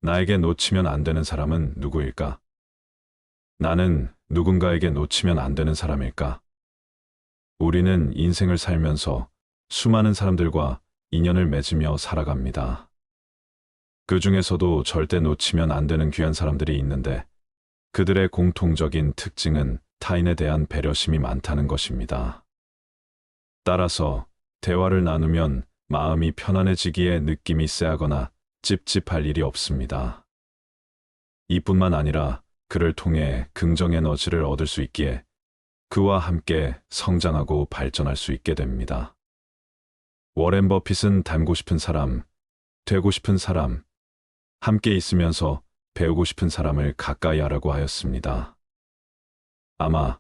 나에게 놓치면 안 되는 사람은 누구일까? 나는 누군가에게 놓치면 안 되는 사람일까? 우리는 인생을 살면서 수많은 사람들과 인연을 맺으며 살아갑니다. 그 중에서도 절대 놓치면 안 되는 귀한 사람들이 있는데 그들의 공통적인 특징은 타인에 대한 배려심이 많다는 것입니다. 따라서 대화를 나누면 마음이 편안해지기에 느낌이 쎄하거나 찝찝할 일이 없습니다. 이뿐만 아니라 그를 통해 긍정 에너지를 얻을 수 있기에 그와 함께 성장하고 발전할 수 있게 됩니다. 워렌 버핏은 닮고 싶은 사람, 되고 싶은 사람, 함께 있으면서 배우고 싶은 사람을 가까이 하라고 하였습니다. 아마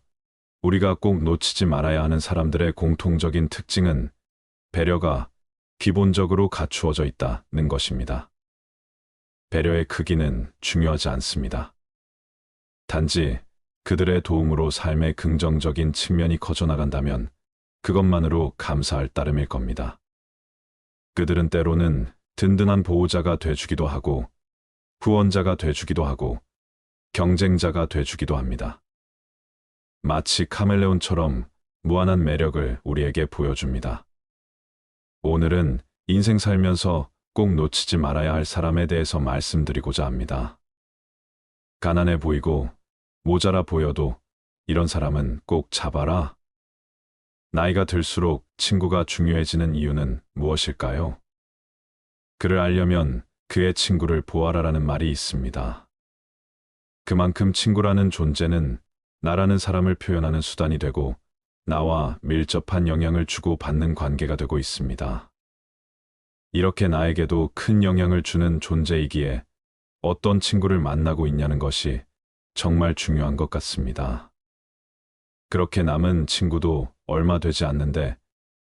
우리가 꼭 놓치지 말아야 하는 사람들의 공통적인 특징은 배려가 기본적으로 갖추어져 있다는 것입니다. 배려의 크기는 중요하지 않습니다. 단지 그들의 도움으로 삶의 긍정적인 측면이 커져나간다면 그것만으로 감사할 따름일 겁니다. 그들은 때로는 든든한 보호자가 돼주기도 하고 후원자가 돼주기도 하고 경쟁자가 돼주기도 합니다. 마치 카멜레온처럼 무한한 매력을 우리에게 보여줍니다. 오늘은 인생 살면서 꼭 놓치지 말아야 할 사람에 대해서 말씀드리고자 합니다. 가난해 보이고 모자라 보여도 이런 사람은 꼭 잡아라. 나이가 들수록 친구가 중요해지는 이유는 무엇일까요? 그를 알려면 그의 친구를 보아라라는 말이 있습니다. 그만큼 친구라는 존재는 나라는 사람을 표현하는 수단이 되고 나와 밀접한 영향을 주고받는 관계가 되고 있습니다. 이렇게 나에게도 큰 영향을 주는 존재이기에 어떤 친구를 만나고 있냐는 것이 정말 중요한 것 같습니다. 그렇게 남은 친구도 얼마 되지 않는데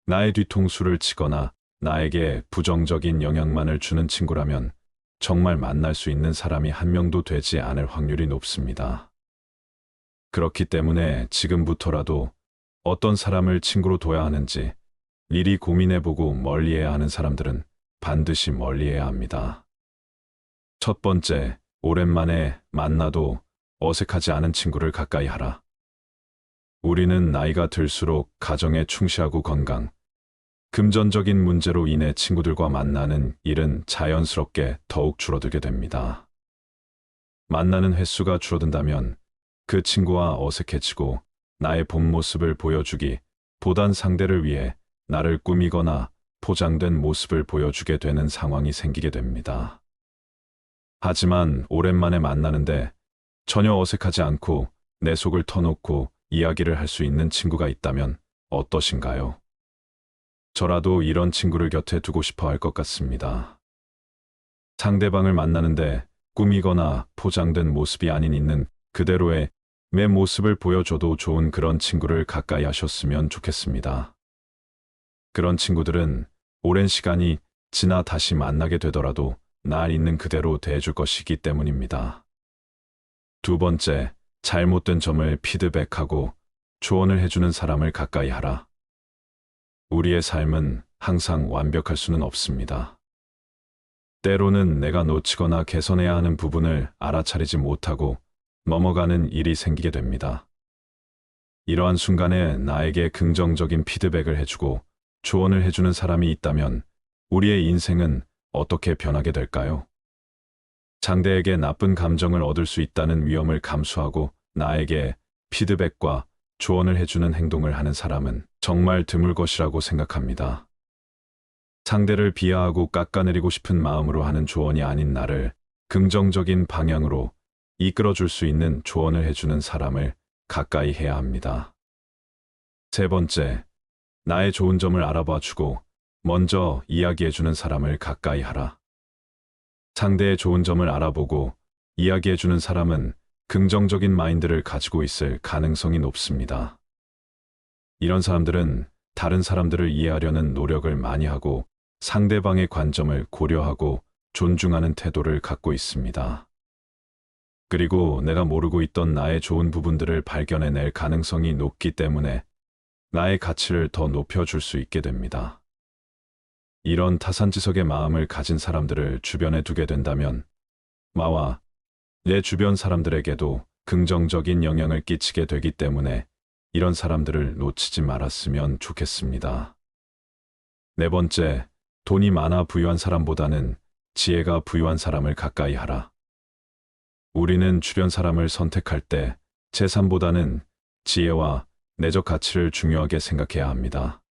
나의 뒤통수를 치거나 나에게 부정적인 영향만을 주는 친구라면 정말 만날 수 있는 사람이 한 명도 되지 않을 확률이 높습니다. 그렇기 때문에 지금부터라도 어떤 사람을 친구로 둬야 하는지 미리 고민해보고 멀리해야 하는 사람들은 반드시 멀리해야 합니다. 첫 번째, 오랜만에 만나도 어색하지 않은 친구를 가까이 하라. 우리는 나이가 들수록 가정에 충실하고 건강, 금전적인 문제로 인해 친구들과 만나는 일은 자연스럽게 더욱 줄어들게 됩니다. 만나는 횟수가 줄어든다면 그 친구와 어색해지고 나의 본 모습을 보여주기 보단 상대를 위해 나를 꾸미거나 포장된 모습을 보여주게 되는 상황이 생기게 됩니다. 하지만 오랜만에 만나는데 전혀 어색하지 않고 내 속을 터놓고 이야기를 할 수 있는 친구가 있다면 어떠신가요? 저라도 이런 친구를 곁에 두고 싶어 할 것 같습니다. 상대방을 만나는데 꾸미거나 포장된 모습이 아닌 있는 그대로의 내 모습을 보여줘도 좋은 그런 친구를 가까이 하셨으면 좋겠습니다. 그런 친구들은 오랜 시간이 지나 다시 만나게 되더라도 나 있는 그대로 대해줄 것이기 때문입니다. 두 번째, 잘못된 점을 피드백하고 조언을 해주는 사람을 가까이 하라. 우리의 삶은 항상 완벽할 수는 없습니다. 때로는 내가 놓치거나 개선해야 하는 부분을 알아차리지 못하고 넘어가는 일이 생기게 됩니다. 이러한 순간에 나에게 긍정적인 피드백을 해주고 조언을 해주는 사람이 있다면 우리의 인생은 어떻게 변하게 될까요? 상대에게 나쁜 감정을 얻을 수 있다는 위험을 감수하고 나에게 피드백과 조언을 해주는 행동을 하는 사람은 정말 드물 것이라고 생각합니다. 상대를 비하하고 깎아내리고 싶은 마음으로 하는 조언이 아닌 나를 긍정적인 방향으로 이끌어줄 수 있는 조언을 해주는 사람을 가까이 해야 합니다. 세 번째, 나의 좋은 점을 알아봐주고 먼저 이야기해주는 사람을 가까이 하라. 상대의 좋은 점을 알아보고 이야기해주는 사람은 긍정적인 마인드를 가지고 있을 가능성이 높습니다. 이런 사람들은 다른 사람들을 이해하려는 노력을 많이 하고 상대방의 관점을 고려하고 존중하는 태도를 갖고 있습니다. 그리고 내가 모르고 있던 나의 좋은 부분들을 발견해낼 가능성이 높기 때문에 나의 가치를 더 높여줄 수 있게 됩니다. 이런 타산지석의 마음을 가진 사람들을 주변에 두게 된다면 마와 내 주변 사람들에게도 긍정적인 영향을 끼치게 되기 때문에 이런 사람들을 놓치지 말았으면 좋겠습니다. 네 번째, 돈이 많아 부유한 사람보다는 지혜가 부유한 사람을 가까이 하라. 우리는 주변 사람을 선택할 때 재산보다는 지혜와 내적 가치를 중요하게 생각해야 합니다.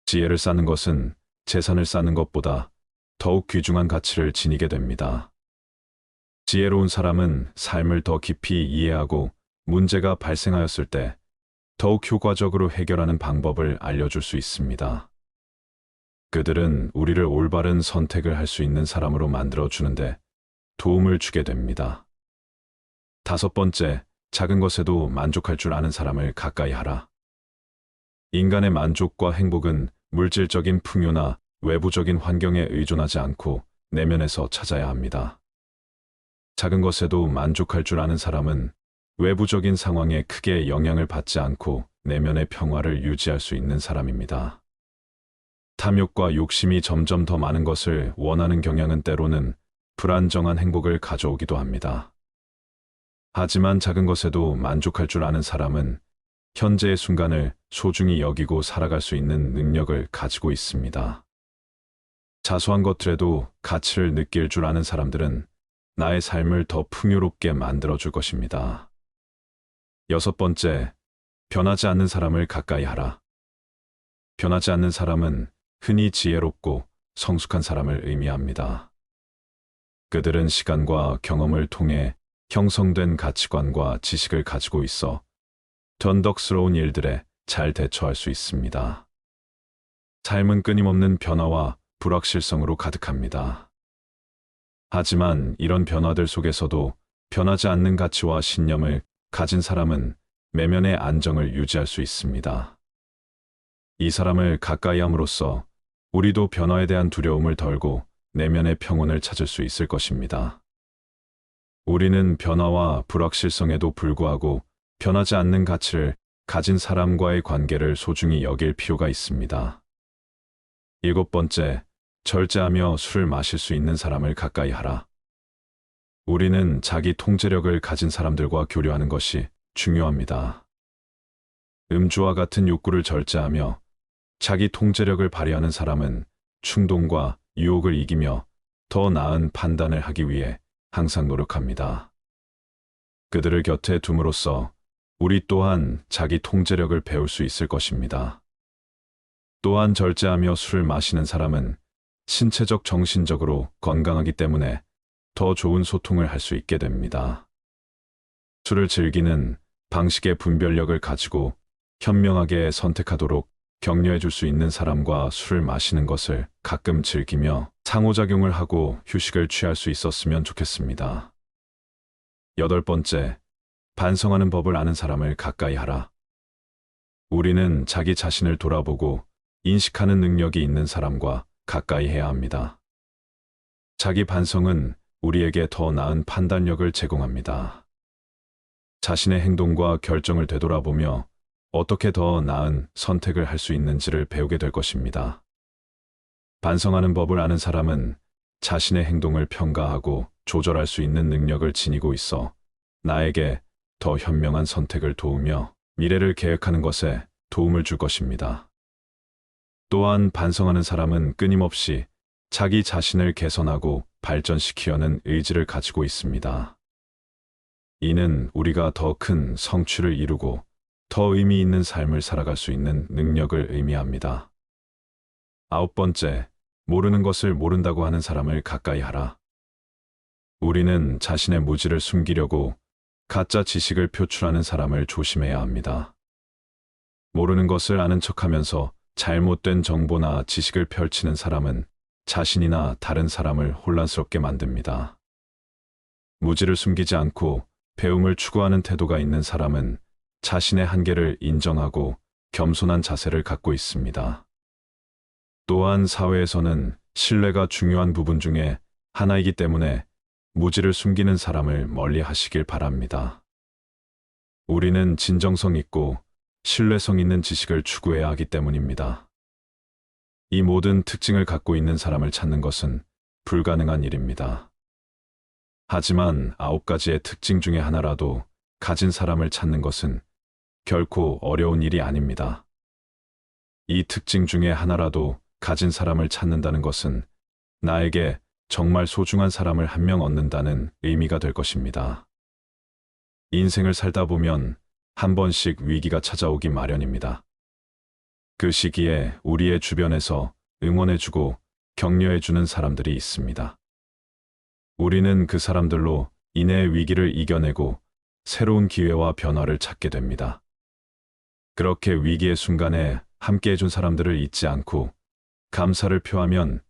지혜를 쌓는 것은 재산을 쌓는 것보다 더욱 귀중한 가치를 지니게 됩니다. 지혜로운 사람은 삶을 더 깊이 이해하고 문제가 발생하였을 때 더욱 효과적으로 해결하는 방법을 알려줄 수 있습니다. 그들은 우리를 올바른 선택을 할 수 있는 사람으로 만들어주는데 도움을 주게 됩니다. 다섯 번째, 작은 것에도 만족할 줄 아는 사람을 가까이 하라. 인간의 만족과 행복은 물질적인 풍요나 외부적인 환경에 의존하지 않고 내면에서 찾아야 합니다. 작은 것에도 만족할 줄 아는 사람은 외부적인 상황에 크게 영향을 받지 않고 내면의 평화를 유지할 수 있는 사람입니다. 탐욕과 욕심이 점점 더 많은 것을 원하는 경향은 때로는 불안정한 행복을 가져오기도 합니다. 하지만 작은 것에도 만족할 줄 아는 사람은 현재의 순간을 소중히 여기고 살아갈 수 있는 능력을 가지고 있습니다. 자소한 것들에도 가치를 느낄 줄 아는 사람들은 나의 삶을 더 풍요롭게 만들어줄 것입니다. 여섯 번째, 변하지 않는 사람을 가까이 하라. 변하지 않는 사람은 흔히 지혜롭고 성숙한 사람을 의미합니다. 그들은 시간과 경험을 통해 형성된 가치관과 지식을 가지고 있어 변덕스러운 일들에 잘 대처할 수 있습니다. 삶은 끊임없는 변화와 불확실성으로 가득합니다. 하지만 이런 변화들 속에서도 변하지 않는 가치와 신념을 가진 사람은 내면의 안정을 유지할 수 있습니다. 이 사람을 가까이 함으로써 우리도 변화에 대한 두려움을 덜고 내면의 평온을 찾을 수 있을 것입니다. 우리는 변화와 불확실성에도 불구하고 변하지 않는 가치를 가진 사람과의 관계를 소중히 여길 필요가 있습니다. 일곱 번째, 절제하며 술을 마실 수 있는 사람을 가까이 하라. 우리는 자기 통제력을 가진 사람들과 교류하는 것이 중요합니다. 음주와 같은 욕구를 절제하며 자기 통제력을 발휘하는 사람은 충동과 유혹을 이기며 더 나은 판단을 하기 위해 항상 노력합니다. 그들을 곁에 둠으로써 우리 또한 자기 통제력을 배울 수 있을 것입니다. 또한 절제하며 술을 마시는 사람은 신체적 정신적으로 건강하기 때문에 더 좋은 소통을 할 수 있게 됩니다. 술을 즐기는 방식의 분별력을 가지고 현명하게 선택하도록 격려해 줄 수 있는 사람과 술을 마시는 것을 가끔 즐기며 상호작용을 하고 휴식을 취할 수 있었으면 좋겠습니다. 여덟 번째, 반성하는 법을 아는 사람을 가까이 하라. 우리는 자기 자신을 돌아보고 인식하는 능력이 있는 사람과 가까이 해야 합니다. 자기 반성은 우리에게 더 나은 판단력을 제공합니다. 자신의 행동과 결정을 되돌아보며 어떻게 더 나은 선택을 할 수 있는지를 배우게 될 것입니다. 반성하는 법을 아는 사람은 자신의 행동을 평가하고 조절할 수 있는 능력을 지니고 있어 나에게 더 현명한 선택을 도우며 미래를 계획하는 것에 도움을 줄 것입니다. 또한 반성하는 사람은 끊임없이 자기 자신을 개선하고 발전시키려는 의지를 가지고 있습니다. 이는 우리가 더 큰 성취를 이루고 더 의미 있는 삶을 살아갈 수 있는 능력을 의미합니다. 아홉 번째, 모르는 것을 모른다고 하는 사람을 가까이 하라. 우리는 자신의 무지를 숨기려고 가짜 지식을 표출하는 사람을 조심해야 합니다. 모르는 것을 아는 척하면서 잘못된 정보나 지식을 펼치는 사람은 자신이나 다른 사람을 혼란스럽게 만듭니다. 무지를 숨기지 않고 배움을 추구하는 태도가 있는 사람은 자신의 한계를 인정하고 겸손한 자세를 갖고 있습니다. 또한 사회에서는 신뢰가 중요한 부분 중에 하나이기 때문에 무지를 숨기는 사람을 멀리 하시길 바랍니다. 우리는 진정성 있고 신뢰성 있는 지식을 추구해야 하기 때문입니다. 이 모든 특징을 갖고 있는 사람을 찾는 것은 불가능한 일입니다. 하지만 9가지의 특징 중에 하나라도 가진 사람을 찾는 것은 결코 어려운 일이 아닙니다. 이 특징 중에 하나라도 가진 사람을 찾는다는 것은 나에게 정말 소중한 사람을 한 명 얻는다는 의미가 될 것입니다. 인생을 살다 보면 한 번씩 위기가 찾아오기 마련입니다. 그 시기에 우리의 주변에서 응원해주고 격려해주는 사람들이 있습니다. 우리는 그 사람들로 인해 위기를 이겨내고 새로운 기회와 변화를 찾게 됩니다. 그렇게 위기의 순간에 함께해준 사람들을 잊지 않고 감사를 표하면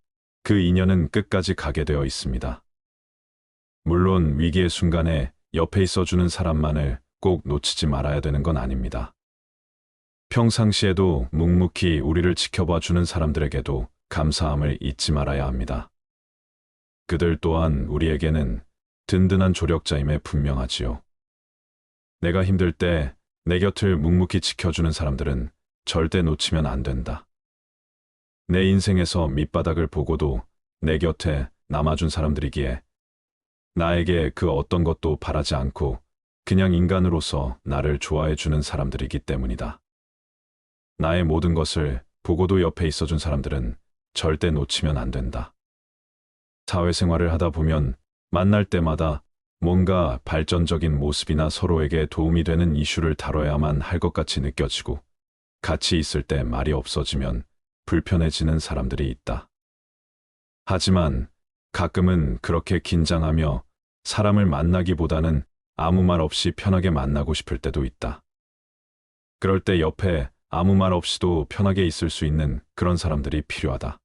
그 인연은 끝까지 가게 되어 있습니다. 물론 위기의 순간에 옆에 있어주는 사람만을 꼭 놓치지 말아야 되는 건 아닙니다. 평상시에도 묵묵히 우리를 지켜봐 주는 사람들에게도 감사함을 잊지 말아야 합니다. 그들 또한 우리에게는 든든한 조력자임에 분명하지요. 내가 힘들 때 내 곁을 묵묵히 지켜주는 사람들은 절대 놓치면 안 된다. 내 인생에서 밑바닥을 보고도 내 곁에 남아준 사람들이기에 나에게 그 어떤 것도 바라지 않고 그냥 인간으로서 나를 좋아해 주는 사람들이기 때문이다. 나의 모든 것을 보고도 옆에 있어준 사람들은 절대 놓치면 안 된다. 사회생활을 하다 보면 만날 때마다 뭔가 발전적인 모습이나 서로에게 도움이 되는 이슈를 다뤄야만 할 것 같이 느껴지고 같이 있을 때 말이 없어지면 불편해지는 사람들이 있다. 하지만 가끔은 그렇게 긴장하며 사람을 만나기보다는 아무 말 없이 편하게 만나고 싶을 때도 있다. 그럴 때 옆에 아무 말 없이도 편하게 있을 수 있는 그런 사람들이 필요하다.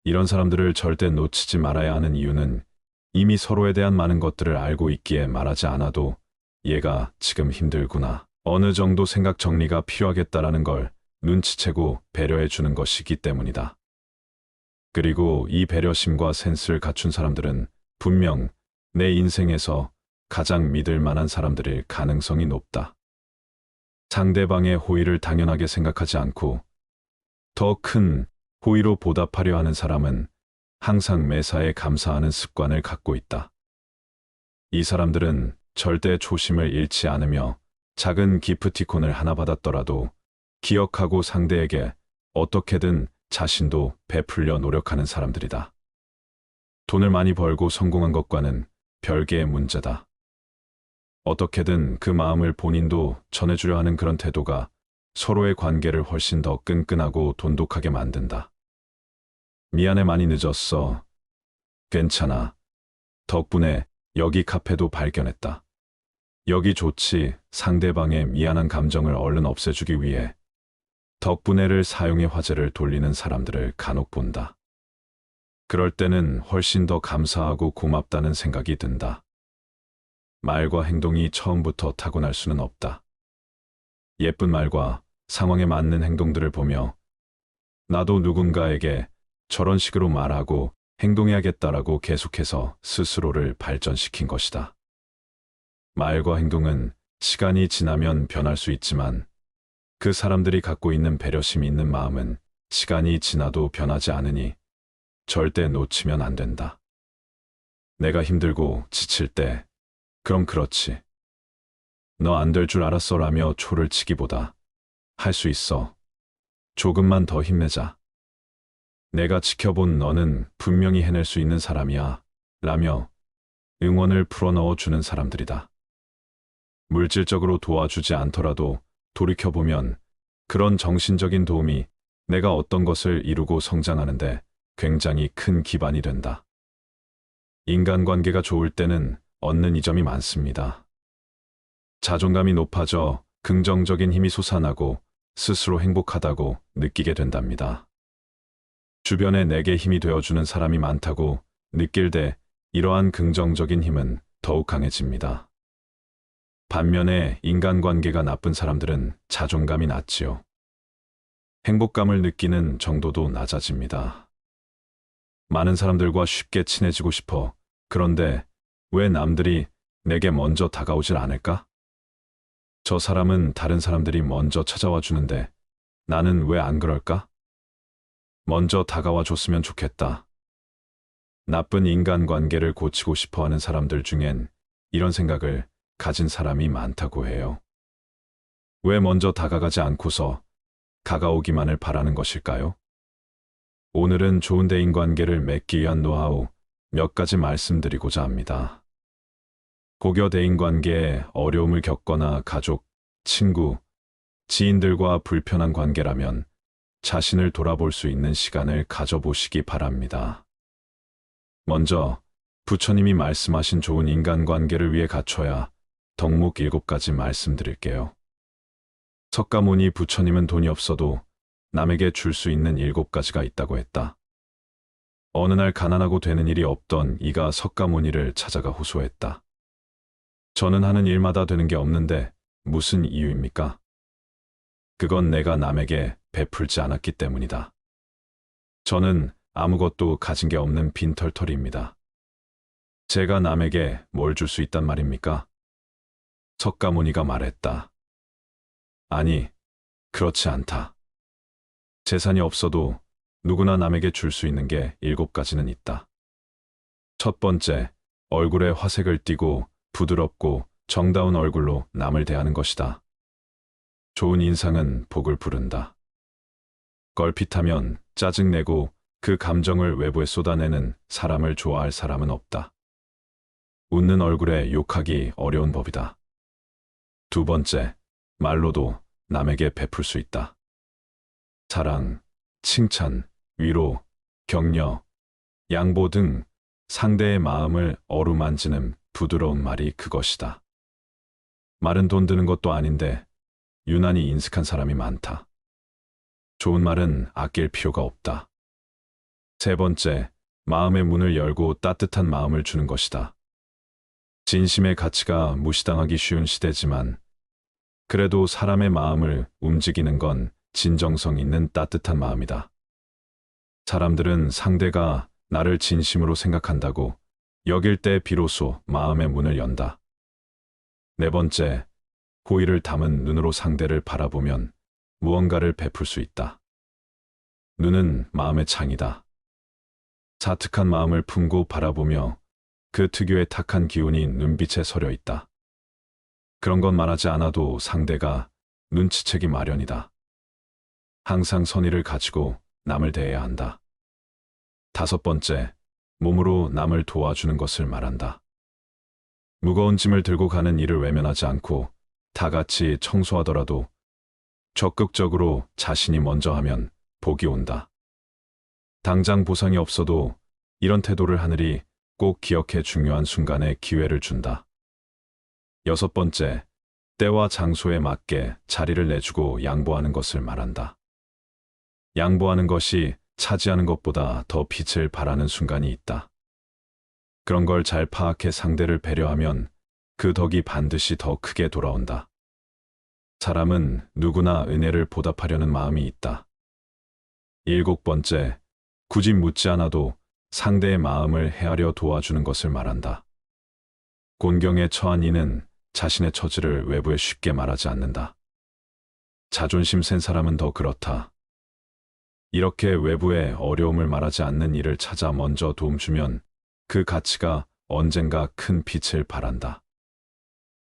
이런 사람들을 절대 놓치지 말아야 하는 이유는 이미 서로에 대한 많은 것들을 알고 있기에 말하지 않아도 얘가 지금 힘들구나, 어느 정도 생각 정리가 필요하겠다라는 걸 눈치채고 배려해 주는 것이기 때문이다. 그리고 이 배려심과 센스를 갖춘 사람들은 분명 내 인생에서 가장 믿을 만한 사람들일 가능성이 높다. 상대방의 호의를 당연하게 생각하지 않고 더 큰 호의로 보답하려 하는 사람은 항상 매사에 감사하는 습관을 갖고 있다. 이 사람들은 절대 초심을 잃지 않으며 작은 기프티콘을 하나 받았더라도 기억하고 상대에게 어떻게든 자신도 베풀려 노력하는 사람들이다. 돈을 많이 벌고 성공한 것과는 별개의 문제다. 어떻게든 그 마음을 본인도 전해주려 하는 그런 태도가 서로의 관계를 훨씬 더 끈끈하고 돈독하게 만든다. 미안해, 많이 늦었어. 괜찮아. 덕분에 여기 카페도 발견했다. 여기 좋지. 상대방의 미안한 감정을 얼른 없애주기 위해 덕분에를 사용해 화제를 돌리는 사람들을 간혹 본다. 그럴 때는 훨씬 더 감사하고 고맙다는 생각이 든다. 말과 행동이 처음부터 타고날 수는 없다. 예쁜 말과 상황에 맞는 행동들을 보며 나도 누군가에게 저런 식으로 말하고 행동해야겠다라고 계속해서 스스로를 발전시킨 것이다. 말과 행동은 시간이 지나면 변할 수 있지만 그 사람들이 갖고 있는 배려심이 있는 마음은 시간이 지나도 변하지 않으니 절대 놓치면 안 된다. 내가 힘들고 지칠 때 그럼 그렇지. 너 안 될 줄 알았어라며 초를 치기보다 할 수 있어. 조금만 더 힘내자. 내가 지켜본 너는 분명히 해낼 수 있는 사람이야. 라며 응원을 풀어넣어 주는 사람들이다. 물질적으로 도와주지 않더라도 돌이켜보면 그런 정신적인 도움이 내가 어떤 것을 이루고 성장하는데 굉장히 큰 기반이 된다. 인간관계가 좋을 때는 얻는 이점이 많습니다. 자존감이 높아져 긍정적인 힘이 솟아나고 스스로 행복하다고 느끼게 된답니다. 주변에 내게 힘이 되어주는 사람이 많다고 느낄 때 이러한 긍정적인 힘은 더욱 강해집니다. 반면에 인간관계가 나쁜 사람들은 자존감이 낮지요. 행복감을 느끼는 정도도 낮아집니다. 많은 사람들과 쉽게 친해지고 싶어. 그런데 왜 남들이 내게 먼저 다가오질 않을까? 저 사람은 다른 사람들이 먼저 찾아와 주는데 나는 왜 안 그럴까? 먼저 다가와 줬으면 좋겠다. 나쁜 인간관계를 고치고 싶어 하는 사람들 중엔 이런 생각을 가진 사람이 많다고 해요. 왜 먼저 다가가지 않고서 다가오기만을 바라는 것일까요? 오늘은 좋은 대인관계를 맺기 위한 노하우 몇 가지 말씀드리고자 합니다. 고교 대인관계에 어려움을 겪거나 가족, 친구, 지인들과 불편한 관계라면 자신을 돌아볼 수 있는 시간을 가져보시기 바랍니다. 먼저 부처님이 말씀하신 좋은 인간관계를 위해 갖춰야 덕목 7가지 말씀드릴게요. 석가모니 부처님은 돈이 없어도 남에게 줄 수 있는 7가지가 있다고 했다. 어느 날 가난하고 되는 일이 없던 이가 석가모니를 찾아가 호소했다. 저는 하는 일마다 되는 게 없는데 무슨 이유입니까? 그건 내가 남에게 베풀지 않았기 때문이다. 저는 아무것도 가진 게 없는 빈털터리입니다. 제가 남에게 뭘 줄 수 있단 말입니까? 석가모니가 말했다. 아니, 그렇지 않다. 재산이 없어도 누구나 남에게 줄 수 있는 게 7가지는 있다. 첫 번째, 얼굴에 화색을 띠고 부드럽고 정다운 얼굴로 남을 대하는 것이다. 좋은 인상은 복을 부른다. 걸핏하면 짜증내고 그 감정을 외부에 쏟아내는 사람을 좋아할 사람은 없다. 웃는 얼굴에 욕하기 어려운 법이다. 두 번째, 말로도 남에게 베풀 수 있다. 사랑, 칭찬, 위로, 격려, 양보 등 상대의 마음을 어루만지는 부드러운 말이 그것이다. 말은 돈 드는 것도 아닌데 유난히 인색한 사람이 많다. 좋은 말은 아낄 필요가 없다. 세 번째, 마음의 문을 열고 따뜻한 마음을 주는 것이다. 진심의 가치가 무시당하기 쉬운 시대지만 그래도 사람의 마음을 움직이는 건 진정성 있는 따뜻한 마음이다. 사람들은 상대가 나를 진심으로 생각한다고 여길 때 비로소 마음의 문을 연다. 네 번째, 호의를 담은 눈으로 상대를 바라보면 무언가를 베풀 수 있다. 눈은 마음의 창이다. 사특한 마음을 품고 바라보며 그 특유의 탁한 기운이 눈빛에 서려 있다. 그런 건 말하지 않아도 상대가 눈치채기 마련이다. 항상 선의를 가지고 남을 대해야 한다. 다섯 번째, 몸으로 남을 도와주는 것을 말한다. 무거운 짐을 들고 가는 일을 외면하지 않고 다 같이 청소하더라도 적극적으로 자신이 먼저 하면 복이 온다. 당장 보상이 없어도 이런 태도를 하늘이 꼭 기억해 중요한 순간에 기회를 준다. 여섯 번째, 때와 장소에 맞게 자리를 내주고 양보하는 것을 말한다. 양보하는 것이 차지하는 것보다 더 빛을 발하는 순간이 있다. 그런 걸 잘 파악해 상대를 배려하면 그 덕이 반드시 더 크게 돌아온다. 사람은 누구나 은혜를 보답하려는 마음이 있다. 일곱 번째, 굳이 묻지 않아도 상대의 마음을 헤아려 도와주는 것을 말한다. 곤경에 처한 이는 자신의 처지를 외부에 쉽게 말하지 않는다. 자존심 센 사람은 더 그렇다. 이렇게 외부에 어려움을 말하지 않는 이를 찾아 먼저 도움 주면 그 가치가 언젠가 큰 빛을 발한다.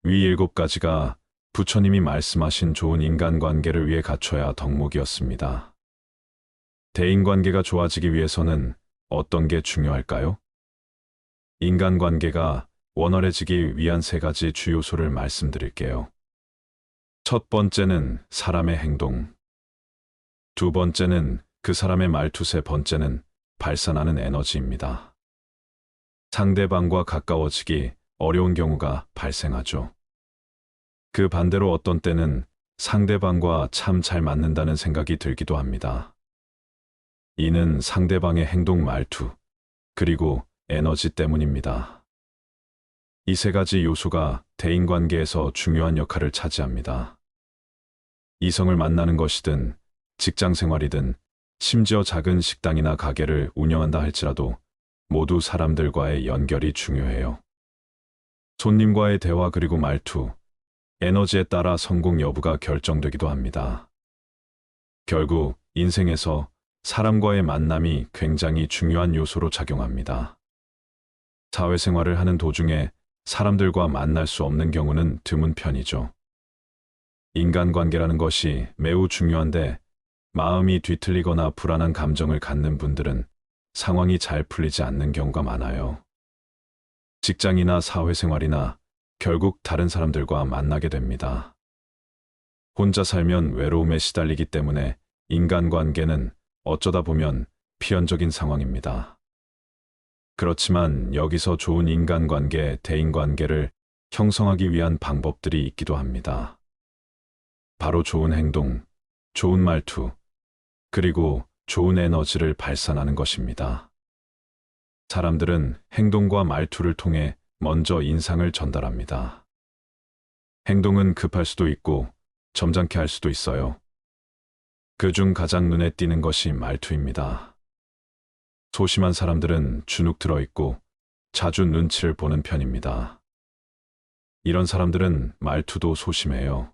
위 7가지가 부처님이 말씀하신 좋은 인간관계를 위해 갖춰야 덕목이었습니다. 대인관계가 좋아지기 위해서는 어떤 게 중요할까요? 인간관계가 원활해지기 위한 3가지 주요소를 말씀드릴게요. 첫 번째는 사람의 행동. 두 번째는 그 사람의 말투, 세 번째는 발산하는 에너지입니다. 상대방과 가까워지기 어려운 경우가 발생하죠. 그 반대로 어떤 때는 상대방과 참 잘 맞는다는 생각이 들기도 합니다. 이는 상대방의 행동, 말투, 그리고 에너지 때문입니다. 이 3가지 요소가 대인관계에서 중요한 역할을 차지합니다. 이성을 만나는 것이든 직장 생활이든 심지어 작은 식당이나 가게를 운영한다 할지라도 모두 사람들과의 연결이 중요해요. 손님과의 대화 그리고 말투, 에너지에 따라 성공 여부가 결정되기도 합니다. 결국 인생에서 사람과의 만남이 굉장히 중요한 요소로 작용합니다. 사회생활을 하는 도중에 사람들과 만날 수 없는 경우는 드문 편이죠. 인간관계라는 것이 매우 중요한데 마음이 뒤틀리거나 불안한 감정을 갖는 분들은 상황이 잘 풀리지 않는 경우가 많아요. 직장이나 사회생활이나 결국 다른 사람들과 만나게 됩니다. 혼자 살면 외로움에 시달리기 때문에 인간관계는 어쩌다 보면 필연적인 상황입니다. 그렇지만 여기서 좋은 인간관계, 대인관계를 형성하기 위한 방법들이 있기도 합니다. 바로 좋은 행동, 좋은 말투, 그리고 좋은 에너지를 발산하는 것입니다. 사람들은 행동과 말투를 통해 먼저 인상을 전달합니다. 행동은 급할 수도 있고 점잖게 할 수도 있어요. 그중 가장 눈에 띄는 것이 말투입니다. 소심한 사람들은 주눅 들어 있고 자주 눈치를 보는 편입니다. 이런 사람들은 말투도 소심해요.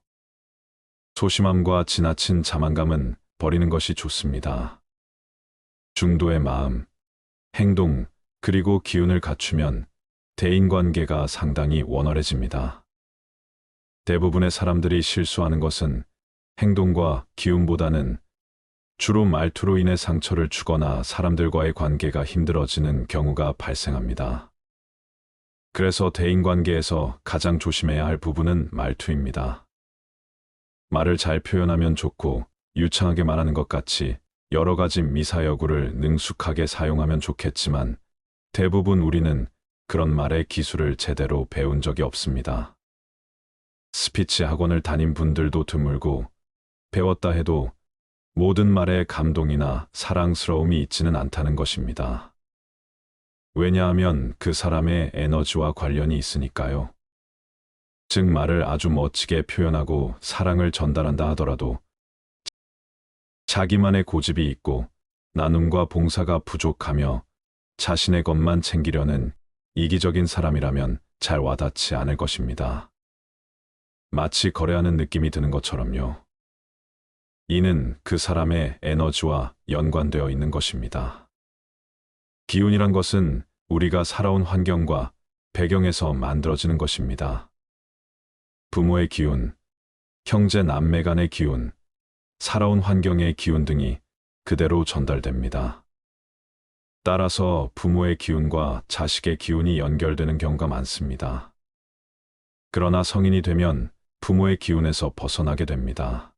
소심함과 지나친 자만감은 버리는 것이 좋습니다. 중도의 마음, 행동, 그리고 기운을 갖추면 대인관계가 상당히 원활해집니다. 대부분의 사람들이 실수하는 것은 행동과 기운보다는 주로 말투로 인해 상처를 주거나 사람들과의 관계가 힘들어지는 경우가 발생합니다. 그래서 대인관계에서 가장 조심해야 할 부분은 말투입니다. 말을 잘 표현하면 좋고 유창하게 말하는 것 같이 여러 가지 미사여구를 능숙하게 사용하면 좋겠지만 대부분 우리는 그런 말의 기술을 제대로 배운 적이 없습니다. 스피치 학원을 다닌 분들도 드물고 배웠다 해도 모든 말에 감동이나 사랑스러움이 있지는 않다는 것입니다. 왜냐하면 그 사람의 에너지와 관련이 있으니까요. 즉 말을 아주 멋지게 표현하고 사랑을 전달한다 하더라도 자기만의 고집이 있고 나눔과 봉사가 부족하며 자신의 것만 챙기려는 이기적인 사람이라면 잘 와닿지 않을 것입니다. 마치 거래하는 느낌이 드는 것처럼요. 이는 그 사람의 에너지와 연관되어 있는 것입니다. 기운이란 것은 우리가 살아온 환경과 배경에서 만들어지는 것입니다. 부모의 기운, 형제 남매 간의 기운, 살아온 환경의 기운 등이 그대로 전달됩니다. 따라서 부모의 기운과 자식의 기운이 연결되는 경우가 많습니다. 그러나 성인이 되면 부모의 기운에서 벗어나게 됩니다.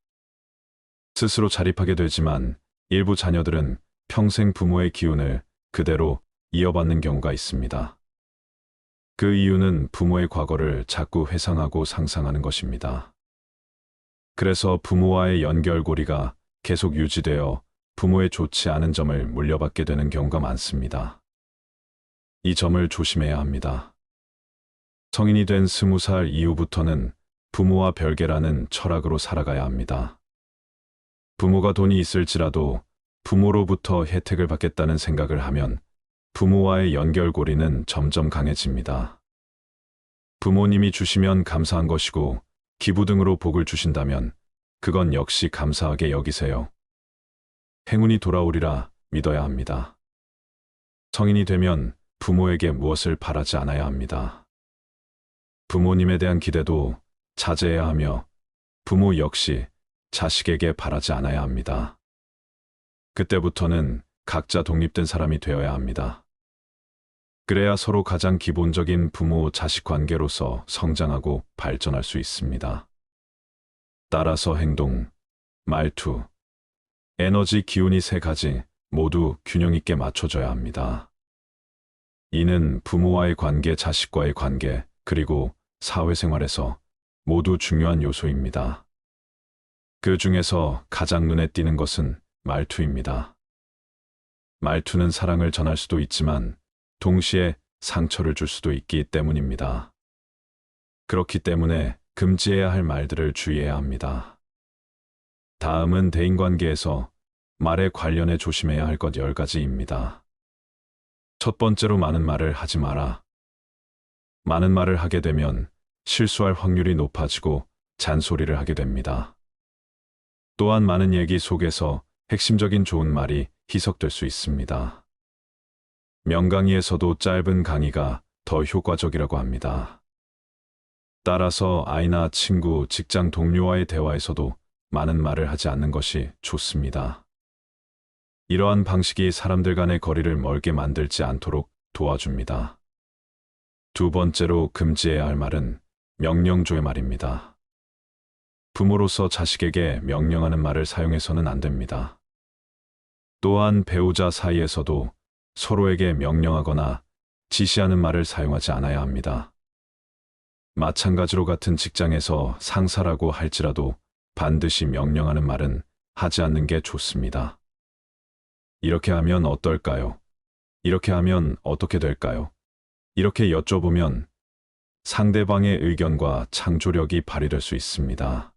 스스로 자립하게 되지만 일부 자녀들은 평생 부모의 기운을 그대로 이어받는 경우가 있습니다. 그 이유는 부모의 과거를 자꾸 회상하고 상상하는 것입니다. 그래서 부모와의 연결고리가 계속 유지되어 부모의 좋지 않은 점을 물려받게 되는 경우가 많습니다. 이 점을 조심해야 합니다. 성인이 된 20살 이후부터는 부모와 별개라는 철학으로 살아가야 합니다. 부모가 돈이 있을지라도 부모로부터 혜택을 받겠다는 생각을 하면 부모와의 연결고리는 점점 강해집니다. 부모님이 주시면 감사한 것이고 기부 등으로 복을 주신다면 그건 역시 감사하게 여기세요. 행운이 돌아오리라 믿어야 합니다. 성인이 되면 부모에게 무엇을 바라지 않아야 합니다. 부모님에 대한 기대도 자제해야 하며 부모 역시 자식에게 바라지 않아야 합니다. 그때부터는 각자 독립된 사람이 되어야 합니다. 그래야 서로 가장 기본적인 부모-자식 관계로서 성장하고 발전할 수 있습니다. 따라서 행동, 말투, 에너지, 기운이 세 가지 모두 균형 있게 맞춰져야 합니다. 이는 부모와의 관계, 자식과의 관계, 그리고 사회생활에서 모두 중요한 요소입니다. 그 중에서 가장 눈에 띄는 것은 말투입니다. 말투는 사랑을 전할 수도 있지만 동시에 상처를 줄 수도 있기 때문입니다. 그렇기 때문에 금지해야 할 말들을 주의해야 합니다. 다음은 대인관계에서 말에 관련해 조심해야 할 것 10가지입니다. 첫 번째로 많은 말을 하지 마라. 많은 말을 하게 되면 실수할 확률이 높아지고 잔소리를 하게 됩니다. 또한 많은 얘기 속에서 핵심적인 좋은 말이 희석될 수 있습니다. 명강의에서도 짧은 강의가 더 효과적이라고 합니다. 따라서 아이나 친구, 직장 동료와의 대화에서도 많은 말을 하지 않는 것이 좋습니다. 이러한 방식이 사람들 간의 거리를 멀게 만들지 않도록 도와줍니다. 두 번째로 금지해야 할 말은 명령조의 말입니다. 부모로서 자식에게 명령하는 말을 사용해서는 안 됩니다. 또한 배우자 사이에서도 서로에게 명령하거나 지시하는 말을 사용하지 않아야 합니다. 마찬가지로 같은 직장에서 상사라고 할지라도 반드시 명령하는 말은 하지 않는 게 좋습니다. 이렇게 하면 어떨까요? 이렇게 하면 어떻게 될까요? 이렇게 여쭤보면 상대방의 의견과 창조력이 발휘될 수 있습니다.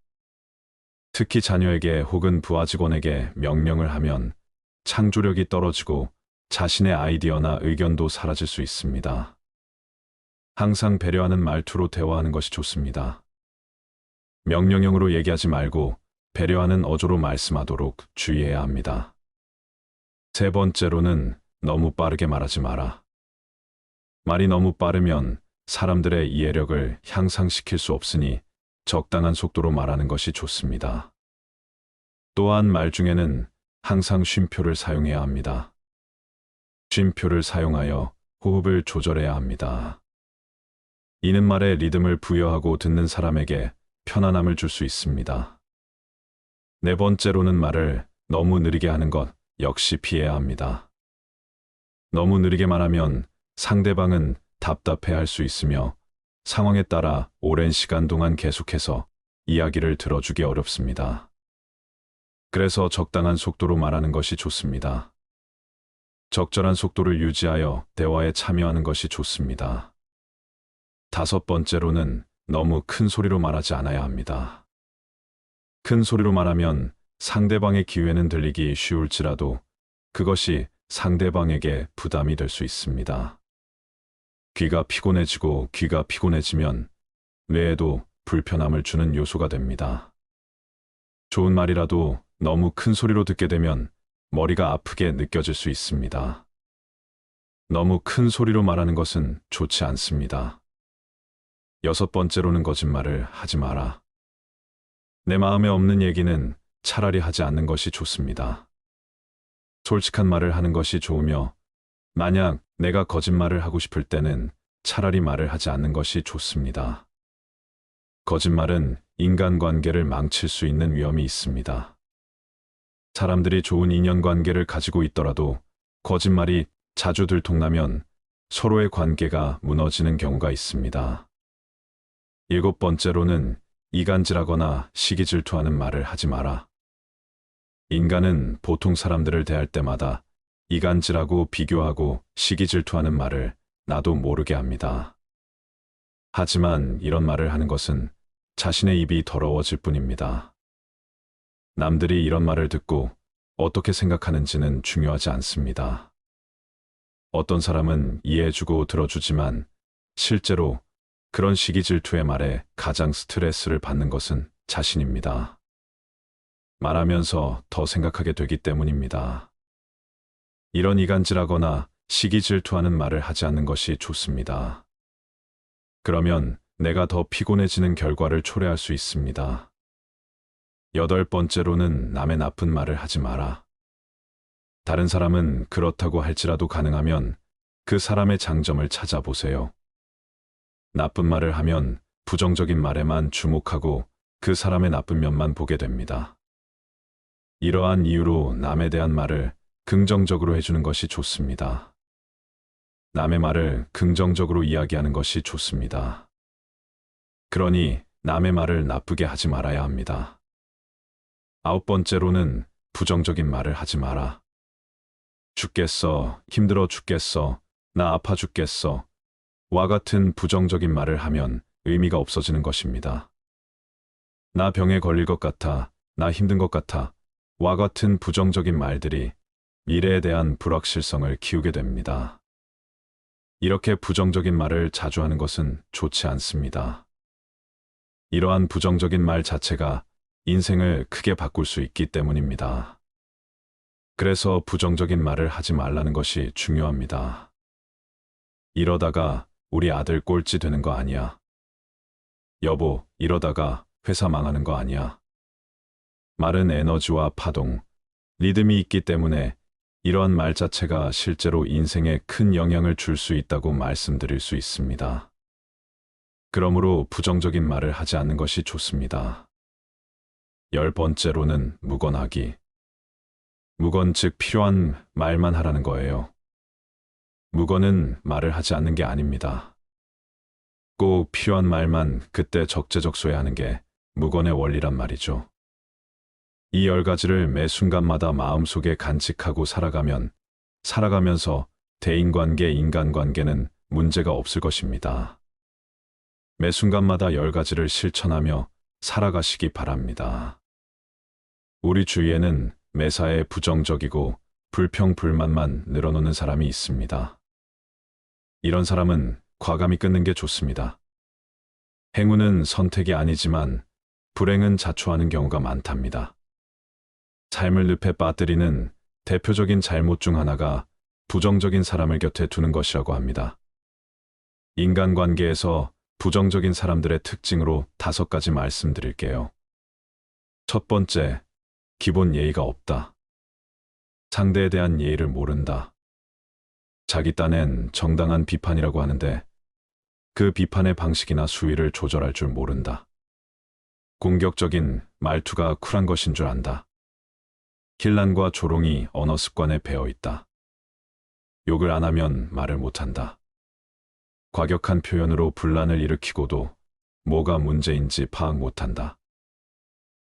특히 자녀에게 혹은 부하 직원에게 명령을 하면 창조력이 떨어지고 자신의 아이디어나 의견도 사라질 수 있습니다. 항상 배려하는 말투로 대화하는 것이 좋습니다. 명령형으로 얘기하지 말고 배려하는 어조로 말씀하도록 주의해야 합니다. 세 번째로는 너무 빠르게 말하지 마라. 말이 너무 빠르면 사람들의 이해력을 향상시킬 수 없으니 적당한 속도로 말하는 것이 좋습니다. 또한 말 중에는 항상 쉼표를 사용해야 합니다. 쉼표를 사용하여 호흡을 조절해야 합니다. 이는 말에 리듬을 부여하고 듣는 사람에게 편안함을 줄 수 있습니다. 네 번째로는 말을 너무 느리게 하는 것 역시 피해야 합니다. 너무 느리게 말하면 상대방은 답답해할 수 있으며 상황에 따라 오랜 시간 동안 계속해서 이야기를 들어주기 어렵습니다. 그래서 적당한 속도로 말하는 것이 좋습니다. 적절한 속도를 유지하여 대화에 참여하는 것이 좋습니다. 다섯 번째로는 너무 큰 소리로 말하지 않아야 합니다. 큰 소리로 말하면 상대방의 귀에는 들리기 쉬울지라도 그것이 상대방에게 부담이 될 수 있습니다. 귀가 피곤해지면 뇌에도 불편함을 주는 요소가 됩니다. 좋은 말이라도 너무 큰 소리로 듣게 되면 머리가 아프게 느껴질 수 있습니다. 너무 큰 소리로 말하는 것은 좋지 않습니다. 여섯 번째로는 거짓말을 하지 마라. 내 마음에 없는 얘기는 차라리 하지 않는 것이 좋습니다. 솔직한 말을 하는 것이 좋으며 만약 내가 거짓말을 하고 싶을 때는 차라리 말을 하지 않는 것이 좋습니다. 거짓말은 인간관계를 망칠 수 있는 위험이 있습니다. 사람들이 좋은 인연관계를 가지고 있더라도 거짓말이 자주 들통나면 서로의 관계가 무너지는 경우가 있습니다. 일곱 번째로는 이간질하거나 시기 질투하는 말을 하지 마라. 인간은 보통 사람들을 대할 때마다 이간질하고 비교하고 시기 질투하는 말을 나도 모르게 합니다. 하지만 이런 말을 하는 것은 자신의 입이 더러워질 뿐입니다. 남들이 이런 말을 듣고 어떻게 생각하는지는 중요하지 않습니다. 어떤 사람은 이해해주고 들어주지만 실제로 그런 시기 질투의 말에 가장 스트레스를 받는 것은 자신입니다. 말하면서 더 생각하게 되기 때문입니다. 이런 이간질하거나 시기 질투하는 말을 하지 않는 것이 좋습니다. 그러면 내가 더 피곤해지는 결과를 초래할 수 있습니다. 여덟 번째로는 남의 나쁜 말을 하지 마라. 다른 사람은 그렇다고 할지라도 가능하면 그 사람의 장점을 찾아보세요. 나쁜 말을 하면 부정적인 말에만 주목하고 그 사람의 나쁜 면만 보게 됩니다. 이러한 이유로 남에 대한 말을 긍정적으로 해주는 것이 좋습니다. 남의 말을 긍정적으로 이야기하는 것이 좋습니다. 그러니 남의 말을 나쁘게 하지 말아야 합니다. 아홉 번째로는 부정적인 말을 하지 마라. 죽겠어, 힘들어 죽겠어, 나 아파 죽겠어, 와 같은 부정적인 말을 하면 의미가 없어지는 것입니다. 나 병에 걸릴 것 같아, 나 힘든 것 같아, 와 같은 부정적인 말들이 미래에 대한 불확실성을 키우게 됩니다. 이렇게 부정적인 말을 자주 하는 것은 좋지 않습니다. 이러한 부정적인 말 자체가 인생을 크게 바꿀 수 있기 때문입니다. 그래서 부정적인 말을 하지 말라는 것이 중요합니다. 이러다가 우리 아들 꼴찌 되는 거 아니야. 여보, 이러다가 회사 망하는 거 아니야. 말은 에너지와 파동, 리듬이 있기 때문에 이러한 말 자체가 실제로 인생에 큰 영향을 줄 수 있다고 말씀드릴 수 있습니다. 그러므로 부정적인 말을 하지 않는 것이 좋습니다. 10번째로는 묵언하기. 묵언 즉 필요한 말만 하라는 거예요. 묵언은 말을 하지 않는 게 아닙니다. 꼭 필요한 말만 그때 적재적소에 하는 게 묵언의 원리란 말이죠. 이 10가지를 매 순간마다 마음속에 간직하고 살아가면서 대인관계, 인간관계는 문제가 없을 것입니다. 매 순간마다 10가지를 실천하며 살아가시기 바랍니다. 우리 주위에는 매사에 부정적이고 불평불만만 늘어놓는 사람이 있습니다. 이런 사람은 과감히 끊는 게 좋습니다. 행운은 선택이 아니지만 불행은 자초하는 경우가 많답니다. 삶을 늪에 빠뜨리는 대표적인 잘못 중 하나가 부정적인 사람을 곁에 두는 것이라고 합니다. 인간관계에서 부정적인 사람들의 특징으로 5가지 말씀드릴게요. 첫 번째, 기본 예의가 없다. 상대에 대한 예의를 모른다. 자기 딴엔 정당한 비판이라고 하는데 그 비판의 방식이나 수위를 조절할 줄 모른다. 공격적인 말투가 쿨한 것인 줄 안다. 길란과 조롱이 언어 습관에 배어 있다. 욕을 안 하면 말을 못한다. 과격한 표현으로 분란을 일으키고도 뭐가 문제인지 파악 못한다.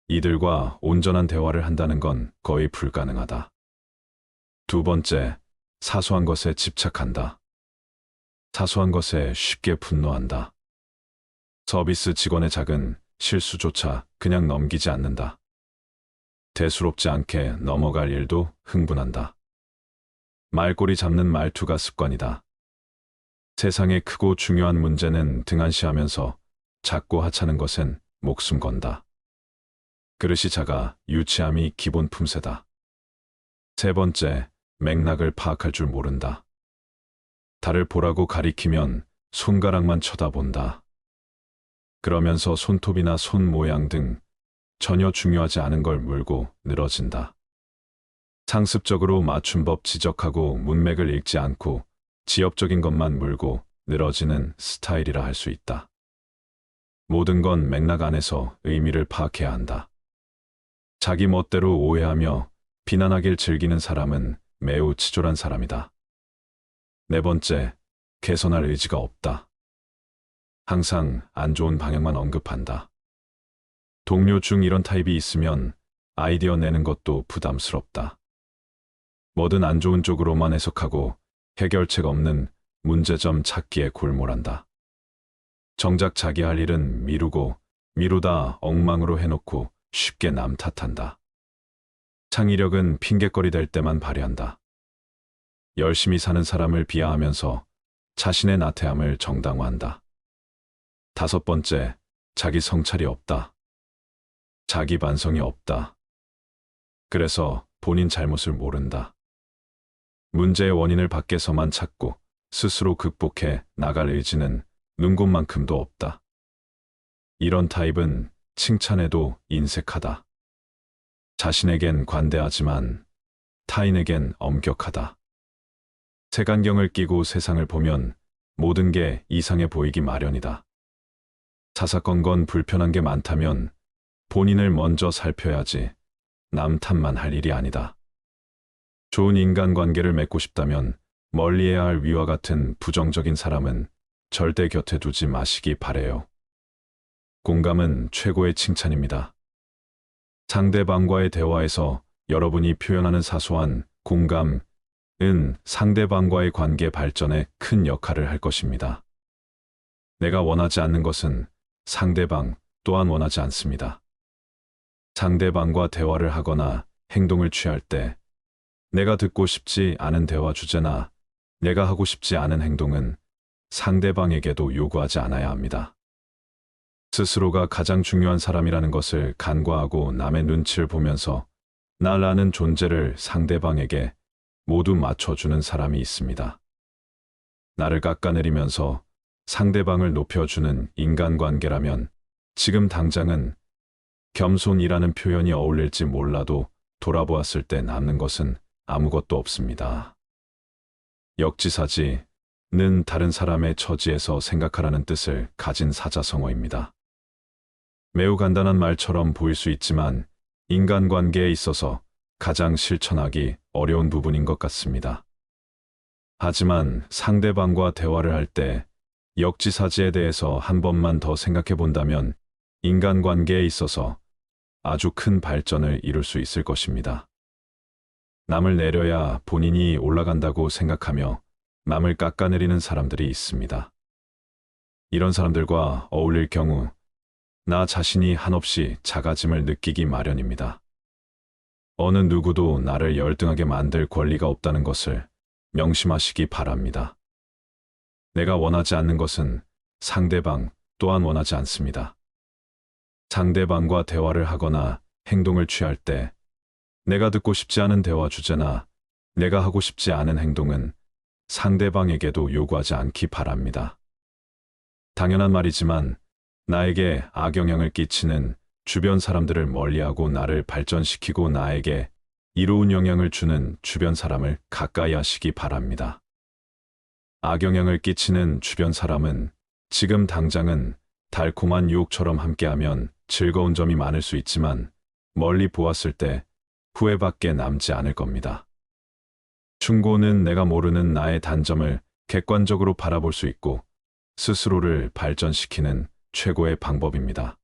이들과 온전한 대화를 한다는 건 거의 불가능하다. 두 번째, 사소한 것에 집착한다. 사소한 것에 쉽게 분노한다. 서비스 직원의 작은 실수조차 그냥 넘기지 않는다. 대수롭지 않게 넘어갈 일도 흥분한다. 말꼬리 잡는 말투가 습관이다. 세상의 크고 중요한 문제는 등한시하면서 작고 하찮은 것엔 목숨 건다. 그릇이 작아 유치함이 기본 품새다. 세 번째, 맥락을 파악할 줄 모른다. 달을 보라고 가리키면 손가락만 쳐다본다. 그러면서 손톱이나 손 모양 등 전혀 중요하지 않은 걸 물고 늘어진다. 상습적으로 맞춤법 지적하고 문맥을 읽지 않고 지엽적인 것만 물고 늘어지는 스타일이라 할 수 있다. 모든 건 맥락 안에서 의미를 파악해야 한다. 자기 멋대로 오해하며 비난하길 즐기는 사람은 매우 치졸한 사람이다. 네 번째, 개선할 의지가 없다. 항상 안 좋은 방향만 언급한다. 동료 중 이런 타입이 있으면 아이디어 내는 것도 부담스럽다. 뭐든 안 좋은 쪽으로만 해석하고 해결책 없는 문제점 찾기에 골몰한다. 정작 자기 할 일은 미루다 엉망으로 해놓고 쉽게 남 탓한다. 창의력은 핑곗거리 될 때만 발휘한다. 열심히 사는 사람을 비하하면서 자신의 나태함을 정당화한다. 다섯 번째, 자기 성찰이 없다. 자기 반성이 없다. 그래서 본인 잘못을 모른다. 문제의 원인을 밖에서만 찾고 스스로 극복해 나갈 의지는 눈곱만큼도 없다. 이런 타입은 칭찬해도 인색하다. 자신에겐 관대하지만 타인에겐 엄격하다. 색안경을 끼고 세상을 보면 모든 게 이상해 보이기 마련이다. 사사건건 불편한 게 많다면 본인을 먼저 살펴야지 남 탓만 할 일이 아니다. 좋은 인간관계를 맺고 싶다면 멀리해야 할 위와 같은 부정적인 사람은 절대 곁에 두지 마시기 바래요. 공감은 최고의 칭찬입니다. 상대방과의 대화에서 여러분이 표현하는 사소한 공감은 상대방과의 관계 발전에 큰 역할을 할 것입니다. 내가 원하지 않는 것은 상대방 또한 원하지 않습니다. 상대방과 대화를 하거나 행동을 취할 때 내가 듣고 싶지 않은 대화 주제나 내가 하고 싶지 않은 행동은 상대방에게도 요구하지 않아야 합니다. 스스로가 가장 중요한 사람이라는 것을 간과하고 남의 눈치를 보면서 나라는 존재를 상대방에게 모두 맞춰주는 사람이 있습니다. 나를 깎아내리면서 상대방을 높여주는 인간관계라면 지금 당장은 겸손이라는 표현이 어울릴지 몰라도 돌아보았을 때 남는 것은 아무것도 없습니다. 역지사지는 다른 사람의 처지에서 생각하라는 뜻을 가진 사자성어입니다. 매우 간단한 말처럼 보일 수 있지만 인간관계에 있어서 가장 실천하기 어려운 부분인 것 같습니다. 하지만 상대방과 대화를 할 때 역지사지에 대해서 한 번만 더 생각해 본다면 인간관계에 있어서 아주 큰 발전을 이룰 수 있을 것입니다. 남을 내려야 본인이 올라간다고 생각하며 남을 깎아내리는 사람들이 있습니다. 이런 사람들과 어울릴 경우 나 자신이 한없이 작아짐을 느끼기 마련입니다. 어느 누구도 나를 열등하게 만들 권리가 없다는 것을 명심하시기 바랍니다. 내가 원하지 않는 것은 상대방 또한 원하지 않습니다. 상대방과 대화를 하거나 행동을 취할 때 내가 듣고 싶지 않은 대화 주제나 내가 하고 싶지 않은 행동은 상대방에게도 요구하지 않기 바랍니다. 당연한 말이지만 나에게 악영향을 끼치는 주변 사람들을 멀리하고 나를 발전시키고 나에게 이로운 영향을 주는 주변 사람을 가까이 하시기 바랍니다. 악영향을 끼치는 주변 사람은 지금 당장은 달콤한 유혹처럼 함께하면 즐거운 점이 많을 수 있지만 멀리 보았을 때 후회밖에 남지 않을 겁니다. 충고는 내가 모르는 나의 단점을 객관적으로 바라볼 수 있고 스스로를 발전시키는 최고의 방법입니다.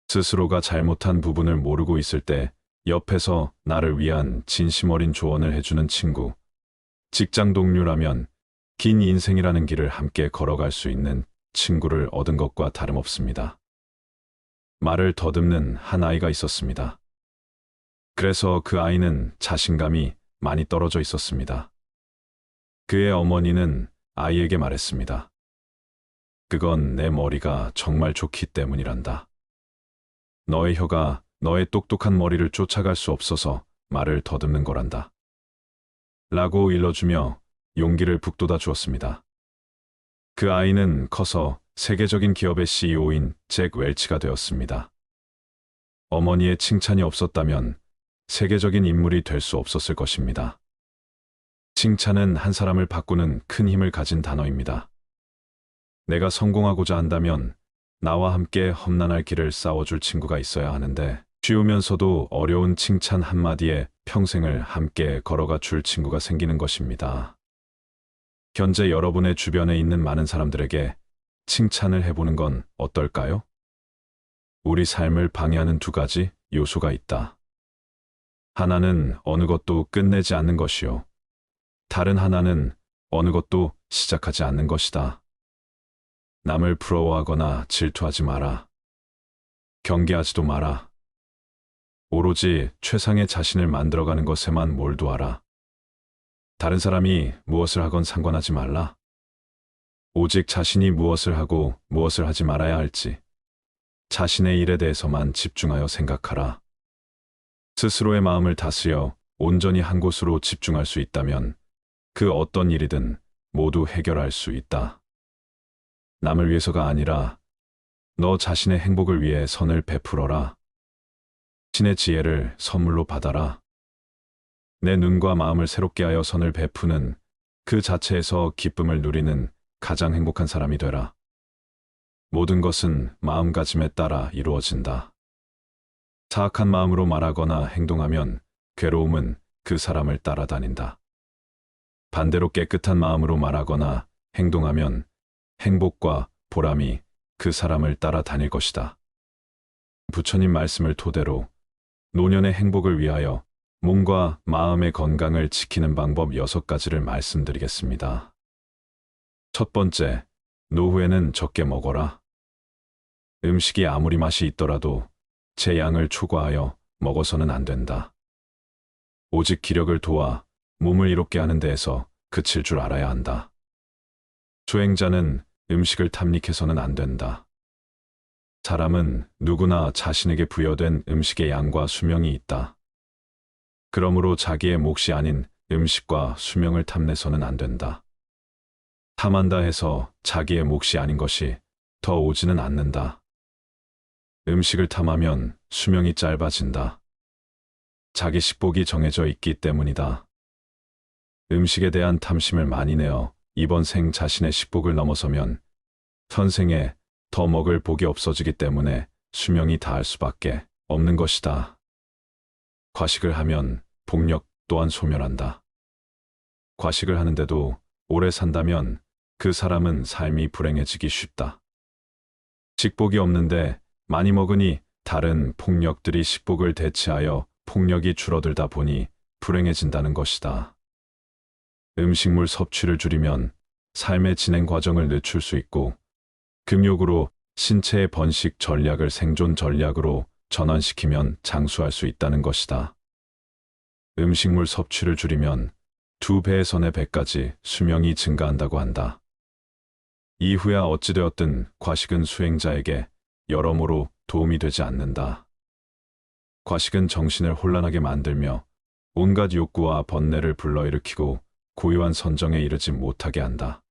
스스로가 잘못한 부분을 모르고 있을 때 옆에서 나를 위한 진심 어린 조언을 해주는 친구, 직장 동료라면 긴 인생이라는 길을 함께 걸어갈 수 있는 친구를 얻은 것과 다름없습니다. 말을 더듬는 한 아이가 있었습니다. 그래서 그 아이는 자신감이 많이 떨어져 있었습니다. 그의 어머니는 아이에게 말했습니다. 그건 내 머리가 정말 좋기 때문이란다. 너의 혀가 너의 똑똑한 머리를 쫓아갈 수 없어서 말을 더듬는 거란다. 라고 일러주며 용기를 북돋아 주었습니다. 그 아이는 커서 세계적인 기업의 CEO인 잭 웰치가 되었습니다. 어머니의 칭찬이 없었다면 세계적인 인물이 될 수 없었을 것입니다. 칭찬은 한 사람을 바꾸는 큰 힘을 가진 단어입니다. 내가 성공하고자 한다면 나와 함께 험난할 길을 싸워줄 친구가 있어야 하는데 쉬우면서도 어려운 칭찬 한마디에 평생을 함께 걸어가 줄 친구가 생기는 것입니다. 현재 여러분의 주변에 있는 많은 사람들에게 칭찬을 해보는 건 어떨까요? 우리 삶을 방해하는 두 가지 요소가 있다. 하나는 어느 것도 끝내지 않는 것이요. 다른 하나는 어느 것도 시작하지 않는 것이다. 남을 부러워하거나 질투하지 마라. 경계하지도 마라. 오로지 최상의 자신을 만들어가는 것에만 몰두하라. 다른 사람이 무엇을 하건 상관하지 말라. 오직 자신이 무엇을 하고 무엇을 하지 말아야 할지 자신의 일에 대해서만 집중하여 생각하라. 스스로의 마음을 다스려 온전히 한 곳으로 집중할 수 있다면 그 어떤 일이든 모두 해결할 수 있다. 남을 위해서가 아니라 너 자신의 행복을 위해 선을 베풀어라. 신의 지혜를 선물로 받아라. 내 눈과 마음을 새롭게 하여 선을 베푸는 그 자체에서 기쁨을 누리는 가장 행복한 사람이 되라. 모든 것은 마음가짐에 따라 이루어진다. 사악한 마음으로 말하거나 행동하면 괴로움은 그 사람을 따라다닌다. 반대로 깨끗한 마음으로 말하거나 행동하면 행복과 보람이 그 사람을 따라다닐 것이다. 부처님 말씀을 토대로 노년의 행복을 위하여 몸과 마음의 건강을 지키는 방법 6가지를 말씀드리겠습니다. 첫 번째, 노후에는 적게 먹어라. 음식이 아무리 맛이 있더라도 제 양을 초과하여 먹어서는 안 된다. 오직 기력을 도와 몸을 이롭게 하는 데에서 그칠 줄 알아야 한다. 수행자는 음식을 탐닉해서는 안 된다. 사람은 누구나 자신에게 부여된 음식의 양과 수명이 있다. 그러므로 자기의 몫이 아닌 음식과 수명을 탐내서는 안 된다. 탐한다 해서 자기의 몫이 아닌 것이 더 오지는 않는다. 음식을 탐하면 수명이 짧아진다. 자기 식복이 정해져 있기 때문이다. 음식에 대한 탐심을 많이 내어 이번 생 자신의 식복을 넘어서면 현생에 더 먹을 복이 없어지기 때문에 수명이 다할 수밖에 없는 것이다. 과식을 하면 복력 또한 소멸한다. 과식을 하는데도 오래 산다면 그 사람은 삶이 불행해지기 쉽다. 식복이 없는데 많이 먹으니 다른 폭력들이 식복을 대체하여 폭력이 줄어들다 보니 불행해진다는 것이다. 음식물 섭취를 줄이면 삶의 진행 과정을 늦출 수 있고 금욕으로 신체의 번식 전략을 생존 전략으로 전환시키면 장수할 수 있다는 것이다. 음식물 섭취를 줄이면 2배에서 4배까지 수명이 증가한다고 한다. 이후야 어찌되었든 과식은 수행자에게 여러모로 도움이 되지 않는다. 과식은 정신을 혼란하게 만들며 온갖 욕구와 번뇌를 불러일으키고 고요한 선정에 이르지 못하게 한다.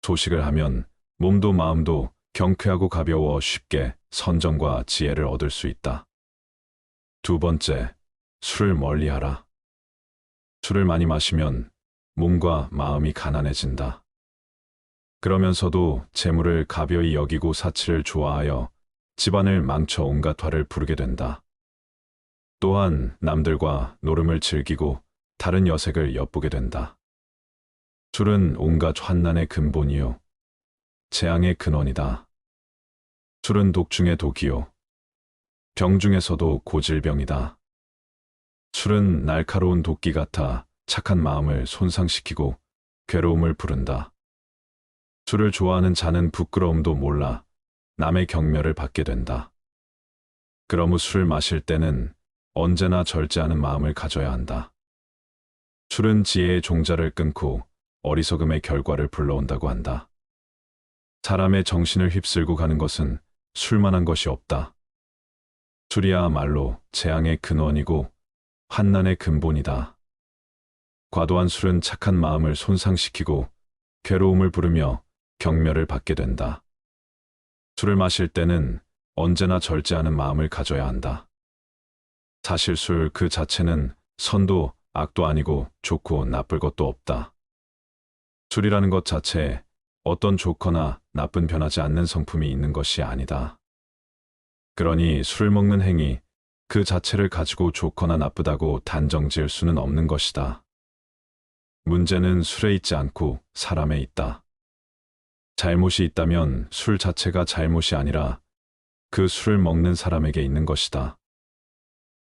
소식을 하면 몸도 마음도 경쾌하고 가벼워 쉽게 선정과 지혜를 얻을 수 있다. 2번째, 술을 멀리하라. 술을 많이 마시면 몸과 마음이 가난해진다. 그러면서도 재물을 가벼이 여기고 사치를 좋아하여 집안을 망쳐 온갖 화를 부르게 된다. 또한 남들과 노름을 즐기고 다른 여색을 엿보게 된다. 술은 온갖 환난의 근본이요 재앙의 근원이다. 술은 독 중의 독이요 병 중에서도 고질병이다. 술은 날카로운 도끼 같아 착한 마음을 손상시키고 괴로움을 부른다. 술을 좋아하는 자는 부끄러움도 몰라 남의 경멸을 받게 된다. 그러므 술을 마실 때는 언제나 절제하는 마음을 가져야 한다. 술은 지혜의 종자를 끊고 어리석음의 결과를 불러온다고 한다. 사람의 정신을 휩쓸고 가는 것은 술만한 것이 없다. 술이야말로 재앙의 근원이고 환난의 근본이다. 과도한 술은 착한 마음을 손상시키고 괴로움을 부르며 경멸을 받게 된다. 술을 마실 때는 언제나 절제하는 마음을 가져야 한다. 사실 술 그 자체는 선도 악도 아니고 좋고 나쁠 것도 없다. 술이라는 것 자체에 어떤 좋거나 나쁜 변하지 않는 성품이 있는 것이 아니다. 그러니 술을 먹는 행위 그 자체를 가지고 좋거나 나쁘다고 단정 지을 수는 없는 것이다. 문제는 술에 있지 않고 사람에 있다. 잘못이 있다면 술 자체가 잘못이 아니라 그 술을 먹는 사람에게 있는 것이다.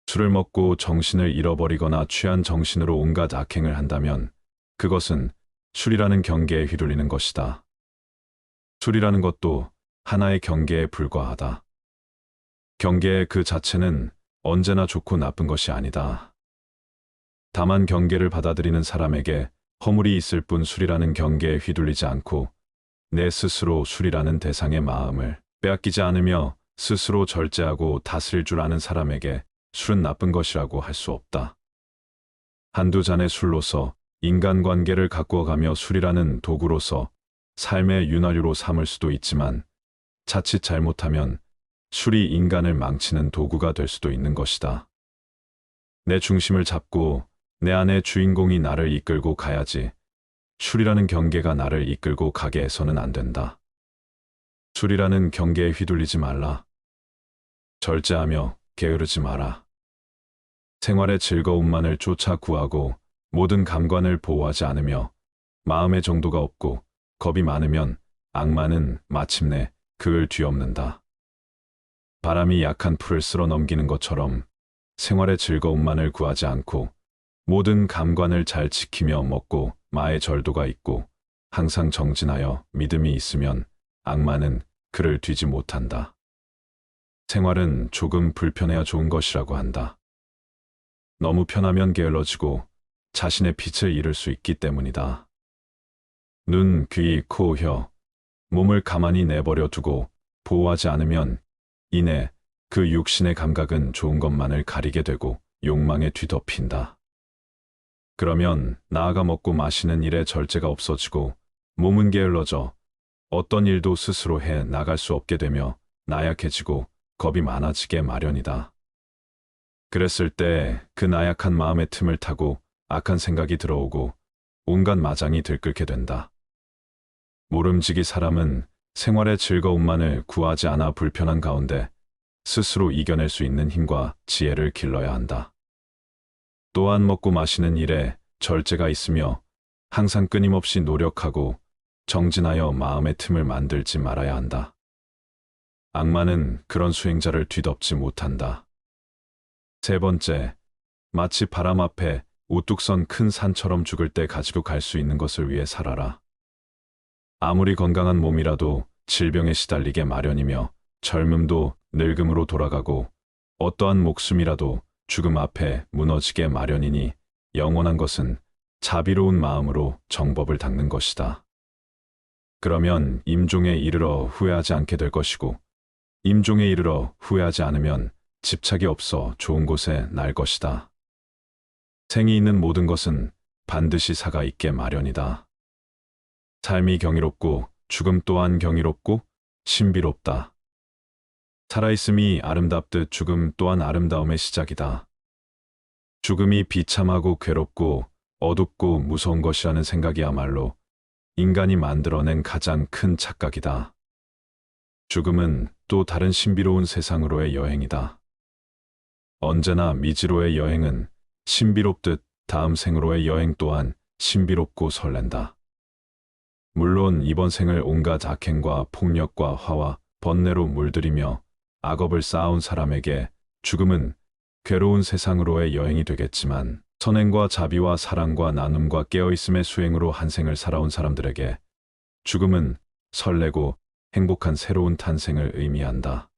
술을 먹고 정신을 잃어버리거나 취한 정신으로 온갖 악행을 한다면 그것은 술이라는 경계에 휘둘리는 것이다. 술이라는 것도 하나의 경계에 불과하다. 경계 그 자체는 언제나 좋고 나쁜 것이 아니다. 다만 경계를 받아들이는 사람에게 허물이 있을 뿐 술이라는 경계에 휘둘리지 않고 내 스스로 술이라는 대상의 마음을 빼앗기지 않으며 스스로 절제하고 다스릴 줄 아는 사람에게 술은 나쁜 것이라고 할 수 없다. 한두 잔의 술로서 인간관계를 가꾸어가며 술이라는 도구로서 삶의 윤활유로 삼을 수도 있지만 자칫 잘못하면 술이 인간을 망치는 도구가 될 수도 있는 것이다. 내 중심을 잡고 내 안의 주인공이 나를 이끌고 가야지 술이라는 경계가 나를 이끌고 가게 해서는 안 된다. 술이라는 경계에 휘둘리지 말라. 절제하며 게으르지 마라. 생활의 즐거움만을 쫓아 구하고 모든 감관을 보호하지 않으며 마음의 정도가 없고 겁이 많으면 악마는 마침내 그을 뒤엎는다. 바람이 약한 풀을 쓸어 넘기는 것처럼 생활의 즐거움만을 구하지 않고 모든 감관을 잘 지키며 먹고 마의 절도가 있고 항상 정진하여 믿음이 있으면 악마는 그를 뒤지 못한다. 생활은 조금 불편해야 좋은 것이라고 한다. 너무 편하면 게을러지고 자신의 빛을 잃을 수 있기 때문이다. 눈, 귀, 코, 혀, 몸을 가만히 내버려 두고 보호하지 않으면 이내 그 육신의 감각은 좋은 것만을 가리게 되고 욕망에 뒤덮인다. 그러면 나아가 먹고 마시는 일에 절제가 없어지고 몸은 게을러져 어떤 일도 스스로 해 나갈 수 없게 되며 나약해지고 겁이 많아지게 마련이다. 그랬을 때 그 나약한 마음의 틈을 타고 악한 생각이 들어오고 온갖 마장이 들끓게 된다. 모름지기 사람은 생활의 즐거움만을 구하지 않아 불편한 가운데 스스로 이겨낼 수 있는 힘과 지혜를 길러야 한다. 또한 먹고 마시는 일에 절제가 있으며 항상 끊임없이 노력하고 정진하여 마음의 틈을 만들지 말아야 한다. 악마는 그런 수행자를 뒤덮지 못한다. 세 번째, 마치 바람 앞에 우뚝 선 큰 산처럼 죽을 때 가지고 갈 수 있는 것을 위해 살아라. 아무리 건강한 몸이라도 질병에 시달리게 마련이며 젊음도 늙음으로 돌아가고 어떠한 목숨이라도 죽음 앞에 무너지게 마련이니 영원한 것은 자비로운 마음으로 정법을 닦는 것이다. 그러면 임종에 이르러 후회하지 않게 될 것이고 임종에 이르러 후회하지 않으면 집착이 없어 좋은 곳에 날 것이다. 생이 있는 모든 것은 반드시 사가 있게 마련이다. 삶이 경이롭고 죽음 또한 경이롭고 신비롭다. 살아있음이 아름답듯 죽음 또한 아름다움의 시작이다. 죽음이 비참하고 괴롭고 어둡고 무서운 것이라는 생각이야말로 인간이 만들어낸 가장 큰 착각이다. 죽음은 또 다른 신비로운 세상으로의 여행이다. 언제나 미지로의 여행은 신비롭듯 다음 생으로의 여행 또한 신비롭고 설렌다. 물론 이번 생을 온갖 악행과 폭력과 화와 번뇌로 물들이며 악업을 쌓아온 사람에게 죽음은 괴로운 세상으로의 여행이 되겠지만 선행과 자비와 사랑과 나눔과 깨어있음의 수행으로 한 생을 살아온 사람들에게 죽음은 설레고 행복한 새로운 탄생을 의미한다.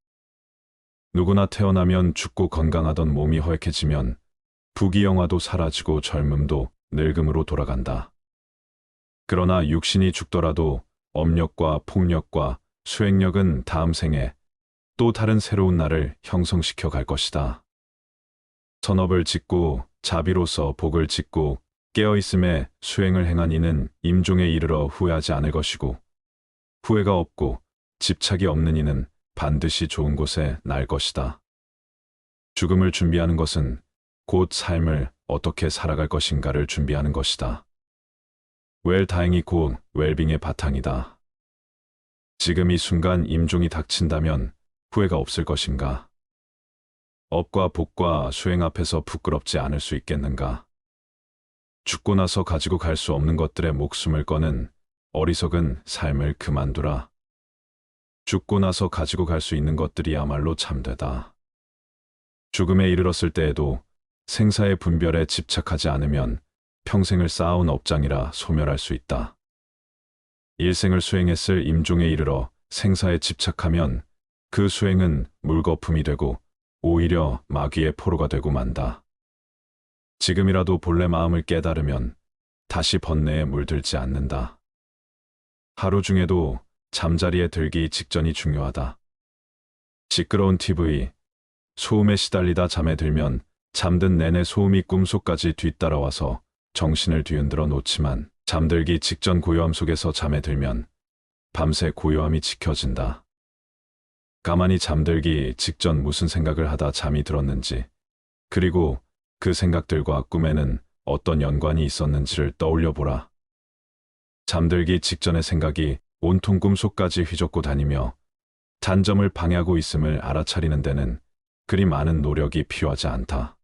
누구나 태어나면 죽고 건강하던 몸이 허약해지면 부귀영화도 사라지고 젊음도 늙음으로 돌아간다. 그러나 육신이 죽더라도 업력과 폭력과 수행력은 다음 생에 또 다른 새로운 날을 형성시켜 갈 것이다. 선업을 짓고 자비로서 복을 짓고 깨어있음에 수행을 행한 이는 임종에 이르러 후회하지 않을 것이고 후회가 없고 집착이 없는 이는 반드시 좋은 곳에 날 것이다. 죽음을 준비하는 것은 곧 삶을 어떻게 살아갈 것인가를 준비하는 것이다. 웰다행이 곧 웰빙의 바탕이다. 지금 이 순간 임종이 닥친다면 후회가 없을 것인가? 업과 복과 수행 앞에서 부끄럽지 않을 수 있겠는가? 죽고 나서 가지고 갈 수 없는 것들의 목숨을 거는 어리석은 삶을 그만두라. 죽고 나서 가지고 갈 수 있는 것들이야말로 참되다. 죽음에 이르렀을 때에도 생사의 분별에 집착하지 않으면 평생을 쌓아온 업장이라 소멸할 수 있다. 일생을 수행했을 임종에 이르러 생사에 집착하면 그 수행은 물거품이 되고 오히려 마귀의 포로가 되고 만다. 지금이라도 본래 마음을 깨달으면 다시 번뇌에 물들지 않는다. 하루 중에도 잠자리에 들기 직전이 중요하다. 시끄러운 TV, 소음에 시달리다 잠에 들면 잠든 내내 소음이 꿈속까지 뒤따라와서 정신을 뒤흔들어 놓지만 잠들기 직전 고요함 속에서 잠에 들면 밤새 고요함이 지켜진다. 가만히 잠들기 직전 무슨 생각을 하다 잠이 들었는지, 그리고 그 생각들과 꿈에는 어떤 연관이 있었는지를 떠올려 보라. 잠들기 직전의 생각이 온통 꿈속까지 휘젓고 다니며 단점을 방해하고 있음을 알아차리는 데는 그리 많은 노력이 필요하지 않다.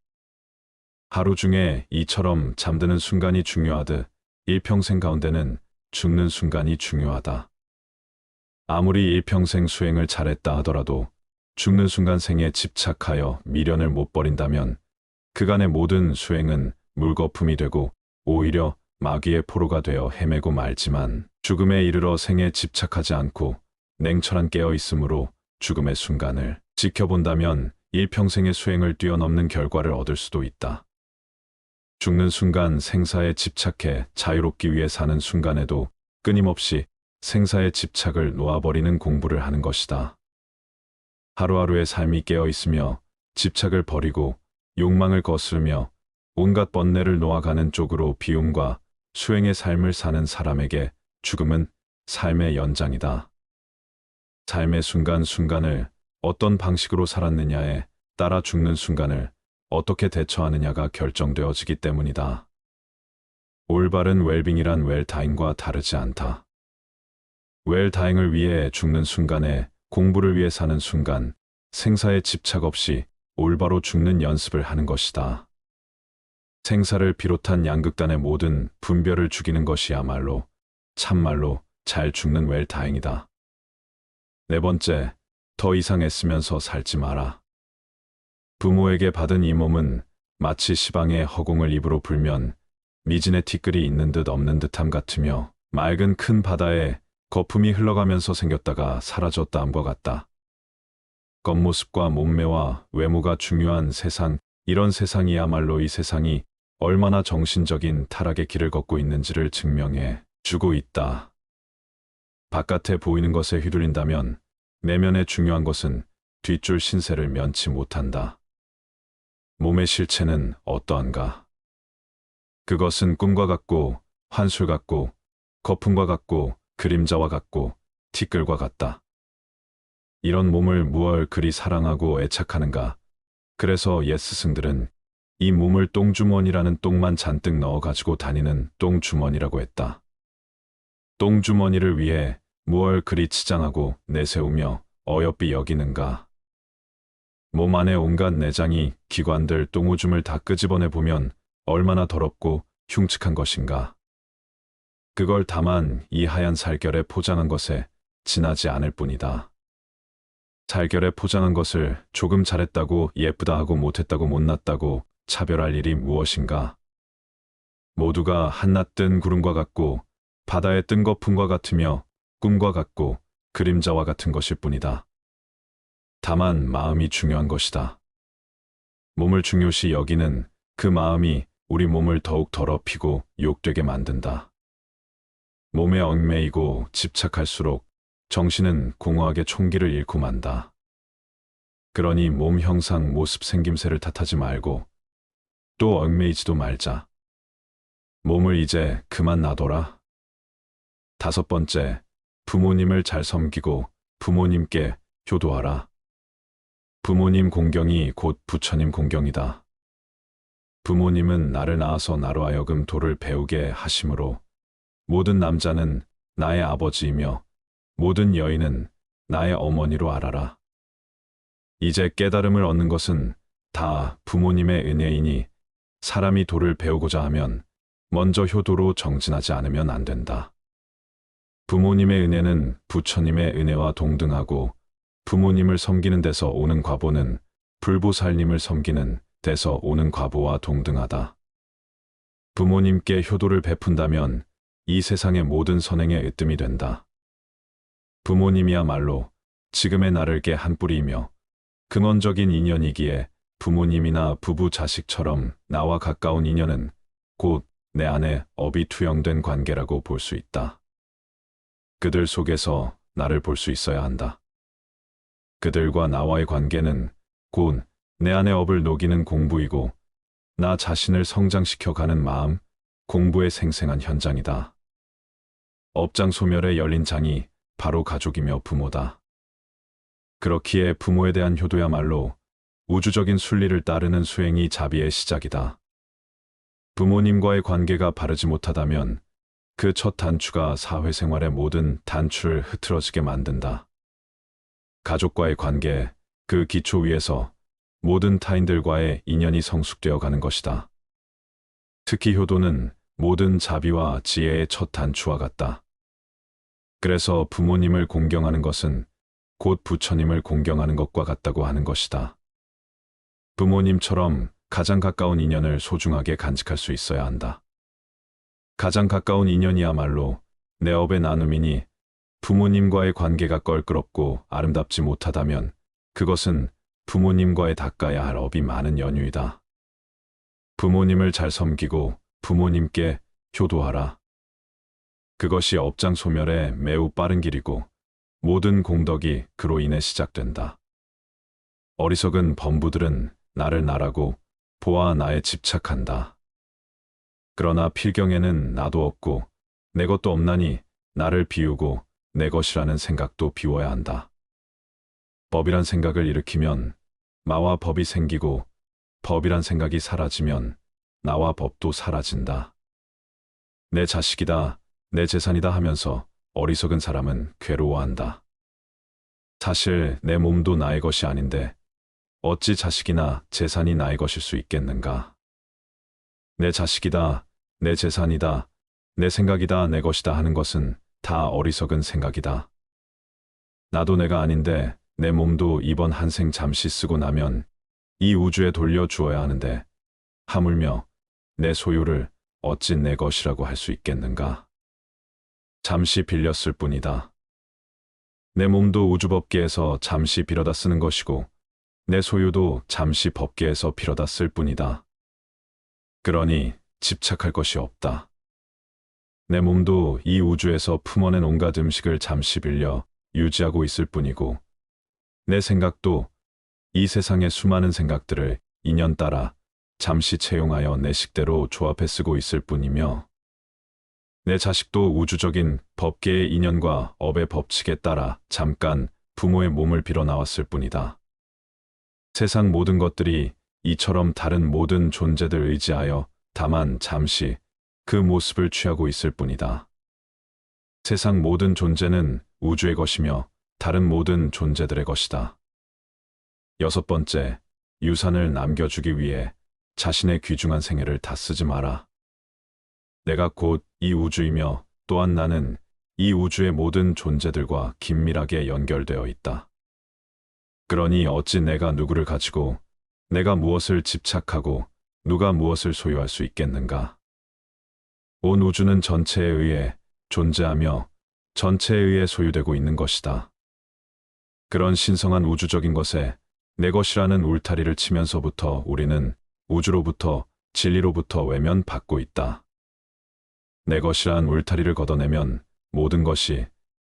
하루 중에 이처럼 잠드는 순간이 중요하듯 일평생 가운데는 죽는 순간이 중요하다. 아무리 일평생 수행을 잘했다 하더라도 죽는 순간 생에 집착하여 미련을 못 버린다면 그간의 모든 수행은 물거품이 되고 오히려 마귀의 포로가 되어 헤매고 말지만 죽음에 이르러 생에 집착하지 않고 냉철한 깨어있음으로 죽음의 순간을 지켜본다면 일평생의 수행을 뛰어넘는 결과를 얻을 수도 있다. 죽는 순간 생사에 집착해 자유롭기 위해 사는 순간에도 끊임없이 생사의 집착을 놓아버리는 공부를 하는 것이다. 하루하루의 삶이 깨어있으며 집착을 버리고 욕망을 거스르며 온갖 번뇌를 놓아가는 쪽으로 비움과 수행의 삶을 사는 사람에게 죽음은 삶의 연장이다. 삶의 순간순간을 어떤 방식으로 살았느냐에 따라 죽는 순간을 어떻게 대처하느냐가 결정되어지기 때문이다. 올바른 웰빙이란 웰다잉과 다르지 않다. 웰다잉을 위해 죽는 순간에 공부를 위해 사는 순간, 생사에 집착 없이 올바로 죽는 연습을 하는 것이다. 생사를 비롯한 양극단의 모든 분별을 죽이는 것이야말로 참말로 잘 죽는 웰다잉이다. 네 번째, 더 이상 애쓰면서 살지 마라. 부모에게 받은 이 몸은 마치 시방의 허공을 입으로 불면 미진의 티끌이 있는 듯 없는 듯함 같으며 맑은 큰 바다에 거품이 흘러가면서 생겼다가 사라졌다함과 같다. 겉모습과 몸매와 외모가 중요한 세상, 이런 세상이야말로 이 세상이 얼마나 정신적인 타락의 길을 걷고 있는지를 증명해 주고 있다. 바깥에 보이는 것에 휘둘린다면 내면에 중요한 것은 뒷줄 신세를 면치 못한다. 몸의 실체는 어떠한가? 그것은 꿈과 같고 환술 같고 거품과 같고 그림자와 같고 티끌과 같다. 이런 몸을 무얼 그리 사랑하고 애착하는가? 그래서 옛 스승들은 이 몸을 똥주머니라는 똥만 잔뜩 넣어가지고 다니는 똥주머니라고 했다. 똥주머니를 위해 무얼 그리 치장하고 내세우며 어여삐 여기는가? 몸 안에 온갖 내장이 기관들 똥오줌을 다 끄집어내 보면 얼마나 더럽고 흉측한 것인가? 그걸 다만 이 하얀 살결에 포장한 것에 지나지 않을 뿐이다. 살결에 포장한 것을 조금 잘했다고 예쁘다 하고 못했다고 못났다고 차별할 일이 무엇인가? 모두가 한낮 뜬 구름과 같고 바다에 뜬 거품과 같으며 꿈과 같고 그림자와 같은 것일 뿐이다. 다만 마음이 중요한 것이다. 몸을 중요시 여기는 그 마음이 우리 몸을 더욱 더럽히고 욕되게 만든다. 몸에 얽매이고 집착할수록 정신은 공허하게 총기를 잃고 만다. 그러니 몸 형상 모습 생김새를 탓하지 말고 또 얽매이지도 말자. 몸을 이제 그만 놔둬라. 다섯 번째, 부모님을 잘 섬기고 부모님께 효도하라. 부모님 공경이 곧 부처님 공경이다. 부모님은 나를 낳아서 나로 하여금 도를 배우게 하심으로 모든 남자는 나의 아버지이며 모든 여인은 나의 어머니로 알아라. 이제 깨달음을 얻는 것은 다 부모님의 은혜이니 사람이 도를 배우고자 하면 먼저 효도로 정진하지 않으면 안 된다. 부모님의 은혜는 부처님의 은혜와 동등하고 부모님을 섬기는 데서 오는 과보는 불보살님을 섬기는 데서 오는 과보와 동등하다. 부모님께 효도를 베푼다면 이 세상의 모든 선행에 으뜸이 된다. 부모님이야말로 지금의 나를 개 한 뿌리이며 근원적인 인연이기에 부모님이나 부부 자식처럼 나와 가까운 인연은 곧 내 안에 업이 투영된 관계라고 볼 수 있다. 그들 속에서 나를 볼 수 있어야 한다. 그들과 나와의 관계는 곧 내 안의 업을 녹이는 공부이고 나 자신을 성장시켜가는 마음, 공부의 생생한 현장이다. 업장 소멸에 열린 장이 바로 가족이며 부모다. 그렇기에 부모에 대한 효도야말로 우주적인 순리를 따르는 수행이 자비의 시작이다. 부모님과의 관계가 바르지 못하다면 그 첫 단추가 사회생활의 모든 단추를 흐트러지게 만든다. 가족과의 관계, 그 기초 위에서 모든 타인들과의 인연이 성숙되어 가는 것이다. 특히 효도는 모든 자비와 지혜의 첫 단추와 같다. 그래서 부모님을 공경하는 것은 곧 부처님을 공경하는 것과 같다고 하는 것이다. 부모님처럼 가장 가까운 인연을 소중하게 간직할 수 있어야 한다. 가장 가까운 인연이야말로 내 업의 나눔이니 부모님과의 관계가 껄끄럽고 아름답지 못하다면 그것은 부모님과의 닦아야 할 업이 많은 연유이다. 부모님을 잘 섬기고 부모님께 효도하라. 그것이 업장 소멸에 매우 빠른 길이고 모든 공덕이 그로 인해 시작된다. 어리석은 범부들은 나를 나라고 보아 나에 집착한다. 그러나 필경에는 나도 없고 내 것도 없나니 나를 비우고 내 것이라는 생각도 비워야 한다. 법이란 생각을 일으키면 나와 법이 생기고 법이란 생각이 사라지면 나와 법도 사라진다. 내 자식이다, 내 재산이다 하면서 어리석은 사람은 괴로워한다. 사실 내 몸도 나의 것이 아닌데 어찌 자식이나 재산이 나의 것일 수 있겠는가? 내 자식이다, 내 재산이다, 내 생각이다, 내 것이다 하는 것은 다 어리석은 생각이다. 나도 내가 아닌데 내 몸도 이번 한 생 잠시 쓰고 나면 이 우주에 돌려주어야 하는데 하물며 내 소유를 어찌 내 것이라고 할 수 있겠는가? 잠시 빌렸을 뿐이다. 내 몸도 우주법계에서 잠시 빌어다 쓰는 것이고 내 소유도 잠시 법계에서 빌어다 쓸 뿐이다. 그러니 집착할 것이 없다. 내 몸도 이 우주에서 품어낸 온갖 음식을 잠시 빌려 유지하고 있을 뿐이고 내 생각도 이 세상의 수많은 생각들을 인연 따라 잠시 채용하여 내 식대로 조합해 쓰고 있을 뿐이며 내 자식도 우주적인 법계의 인연과 업의 법칙에 따라 잠깐 부모의 몸을 빌어 나왔을 뿐이다. 세상 모든 것들이 이처럼 다른 모든 존재들 의지하여 다만 잠시 그 모습을 취하고 있을 뿐이다. 세상 모든 존재는 우주의 것이며 다른 모든 존재들의 것이다. 6번째, 유산을 남겨주기 위해 자신의 귀중한 생애를 다 쓰지 마라. 내가 곧 이 우주이며 또한 나는 이 우주의 모든 존재들과 긴밀하게 연결되어 있다. 그러니 어찌 내가 누구를 가지고 내가 무엇을 집착하고 누가 무엇을 소유할 수 있겠는가? 온 우주는 전체에 의해 존재하며 전체에 의해 소유되고 있는 것이다. 그런 신성한 우주적인 것에 내 것이라는 울타리를 치면서부터 우리는 우주로부터 진리로부터 외면받고 있다. 내 것이란 울타리를 걷어내면 모든 것이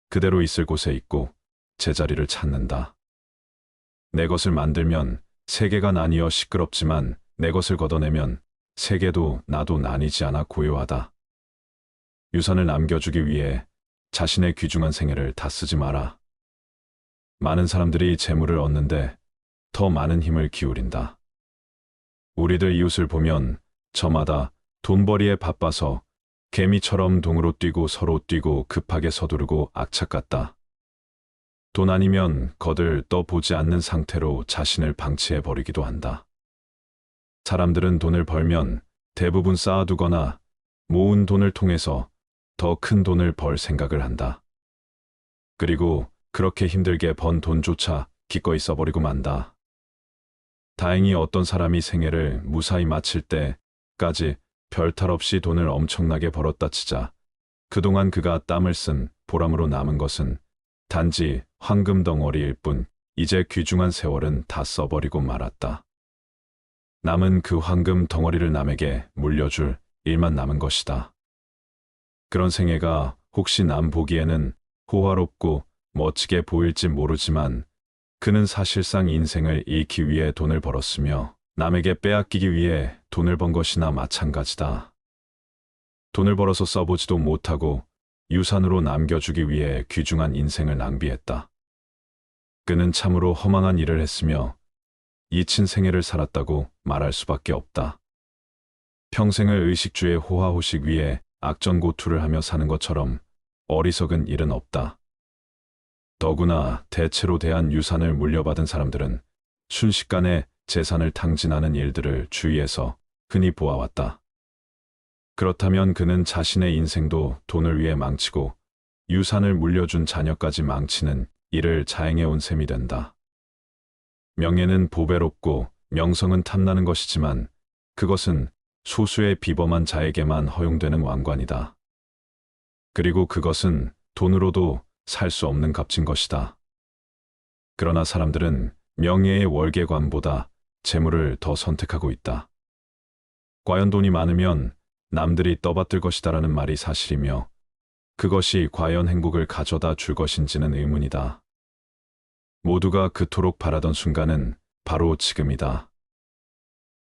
그대로 있을 곳에 있고 제자리를 찾는다. 내 것을 만들면 세계가 나뉘어 시끄럽지만 내 것을 걷어내면 세계도 나도 나뉘지 않아 고요하다. 유산을 남겨주기 위해 자신의 귀중한 생애를 다 쓰지 마라. 많은 사람들이 재물을 얻는데 더 많은 힘을 기울인다. 우리들 이웃을 보면 저마다 돈벌이에 바빠서 개미처럼 동으로 뛰고 서로 뛰고 급하게 서두르고 악착 같다. 돈 아니면 거들 떠보지 않는 상태로 자신을 방치해 버리기도 한다. 사람들은 돈을 벌면 대부분 쌓아두거나 모은 돈을 통해서 더 큰 돈을 벌 생각을 한다. 그리고 그렇게 힘들게 번 돈조차 기꺼이 써버리고 만다. 다행히 어떤 사람이 생애를 무사히 마칠 때까지 별탈 없이 돈을 엄청나게 벌었다 치자 그동안 그가 땀을 쓴 보람으로 남은 것은 단지 황금 덩어리일 뿐 이제 귀중한 세월은 다 써버리고 말았다. 남은 그 황금 덩어리를 남에게 물려줄 일만 남은 것이다. 그런 생애가 혹시 남 보기에는 호화롭고 멋지게 보일지 모르지만 그는 사실상 인생을 잃기 위해 돈을 벌었으며 남에게 빼앗기기 위해 돈을 번 것이나 마찬가지다. 돈을 벌어서 써보지도 못하고 유산으로 남겨주기 위해 귀중한 인생을 낭비했다. 그는 참으로 허망한 일을 했으며 잊힌 생애를 살았다고 말할 수밖에 없다. 평생을 의식주의 호화호식 위에 악전고투를 하며 사는 것처럼 어리석은 일은 없다. 더구나 대체로 대한 유산을 물려받은 사람들은 순식간에 재산을 탕진하는 일들을 주위에서 흔히 보아왔다. 그렇다면 그는 자신의 인생도 돈을 위해 망치고 유산을 물려준 자녀까지 망치는 일을 자행해온 셈이 된다. 명예는 보배롭고 명성은 탐나는 것이지만 그것은 소수의 비범한 자에게만 허용되는 왕관이다. 그리고 그것은 돈으로도 살 수 없는 값진 것이다. 그러나 사람들은 명예의 월계관보다 재물을 더 선택하고 있다. 과연 돈이 많으면 남들이 떠받들 것이다라는 말이 사실이며 그것이 과연 행복을 가져다 줄 것인지는 의문이다. 모두가 그토록 바라던 순간은 바로 지금이다.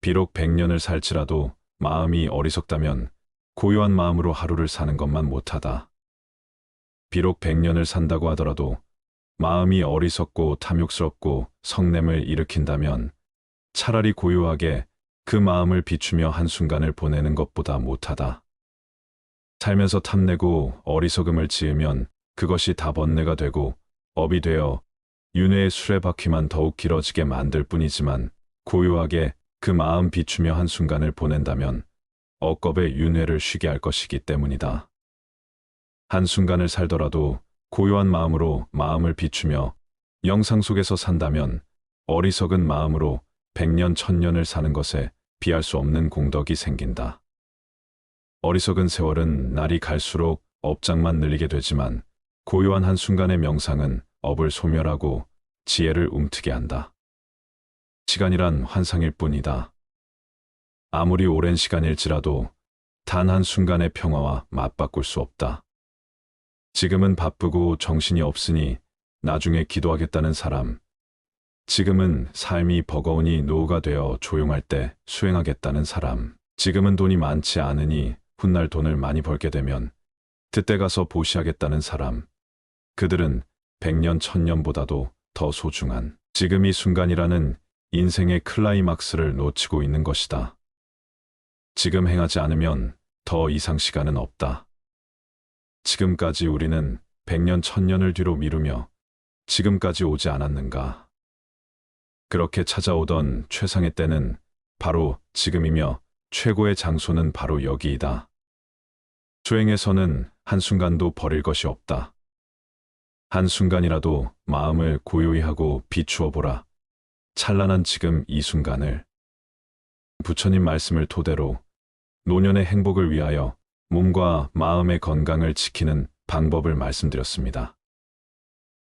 비록 100년을 살지라도 마음이 어리석다면 고요한 마음으로 하루를 사는 것만 못하다. 비록 100년을 산다고 하더라도 마음이 어리석고 탐욕스럽고 성냄을 일으킨다면 차라리 고요하게 그 마음을 비추며 한순간을 보내는 것보다 못하다. 살면서 탐내고 어리석음을 지으면 그것이 다 번뇌가 되고 업이 되어 윤회의 수레바퀴만 더욱 길어지게 만들 뿐이지만 고요하게 그 마음 비추며 한순간을 보낸다면 억겁의 윤회를 쉬게 할 것이기 때문이다. 한순간을 살더라도 고요한 마음으로 마음을 비추며 영상 속에서 산다면 어리석은 마음으로 100년, 1000년을 사는 것에 비할 수 없는 공덕이 생긴다. 어리석은 세월은 날이 갈수록 업장만 늘리게 되지만 고요한 한순간의 명상은 업을 소멸하고 지혜를 움트게 한다. 시간이란 환상일 뿐이다. 아무리 오랜 시간일지라도 단 한순간의 평화와 맞바꿀 수 없다. 지금은 바쁘고 정신이 없으니 나중에 기도하겠다는 사람, 지금은 삶이 버거우니 노후가 되어 조용할 때 수행하겠다는 사람, 지금은 돈이 많지 않으니 훗날 돈을 많이 벌게 되면 그때 가서 보시하겠다는 사람, 그들은 100년, 1000년보다도 더 소중한 지금 이 순간이라는 인생의 클라이막스를 놓치고 있는 것이다. 지금 행하지 않으면 더 이상 시간은 없다. 지금까지 우리는 100년, 1000년을 뒤로 미루며 지금까지 오지 않았는가? 그렇게 찾아오던 최상의 때는 바로 지금이며 최고의 장소는 바로 여기이다. 수행에서는 한순간도 버릴 것이 없다. 한순간이라도 마음을 고요히 하고 비추어 보라. 찬란한 지금 이 순간을. 부처님 말씀을 토대로 노년의 행복을 위하여 몸과 마음의 건강을 지키는 방법을 말씀드렸습니다.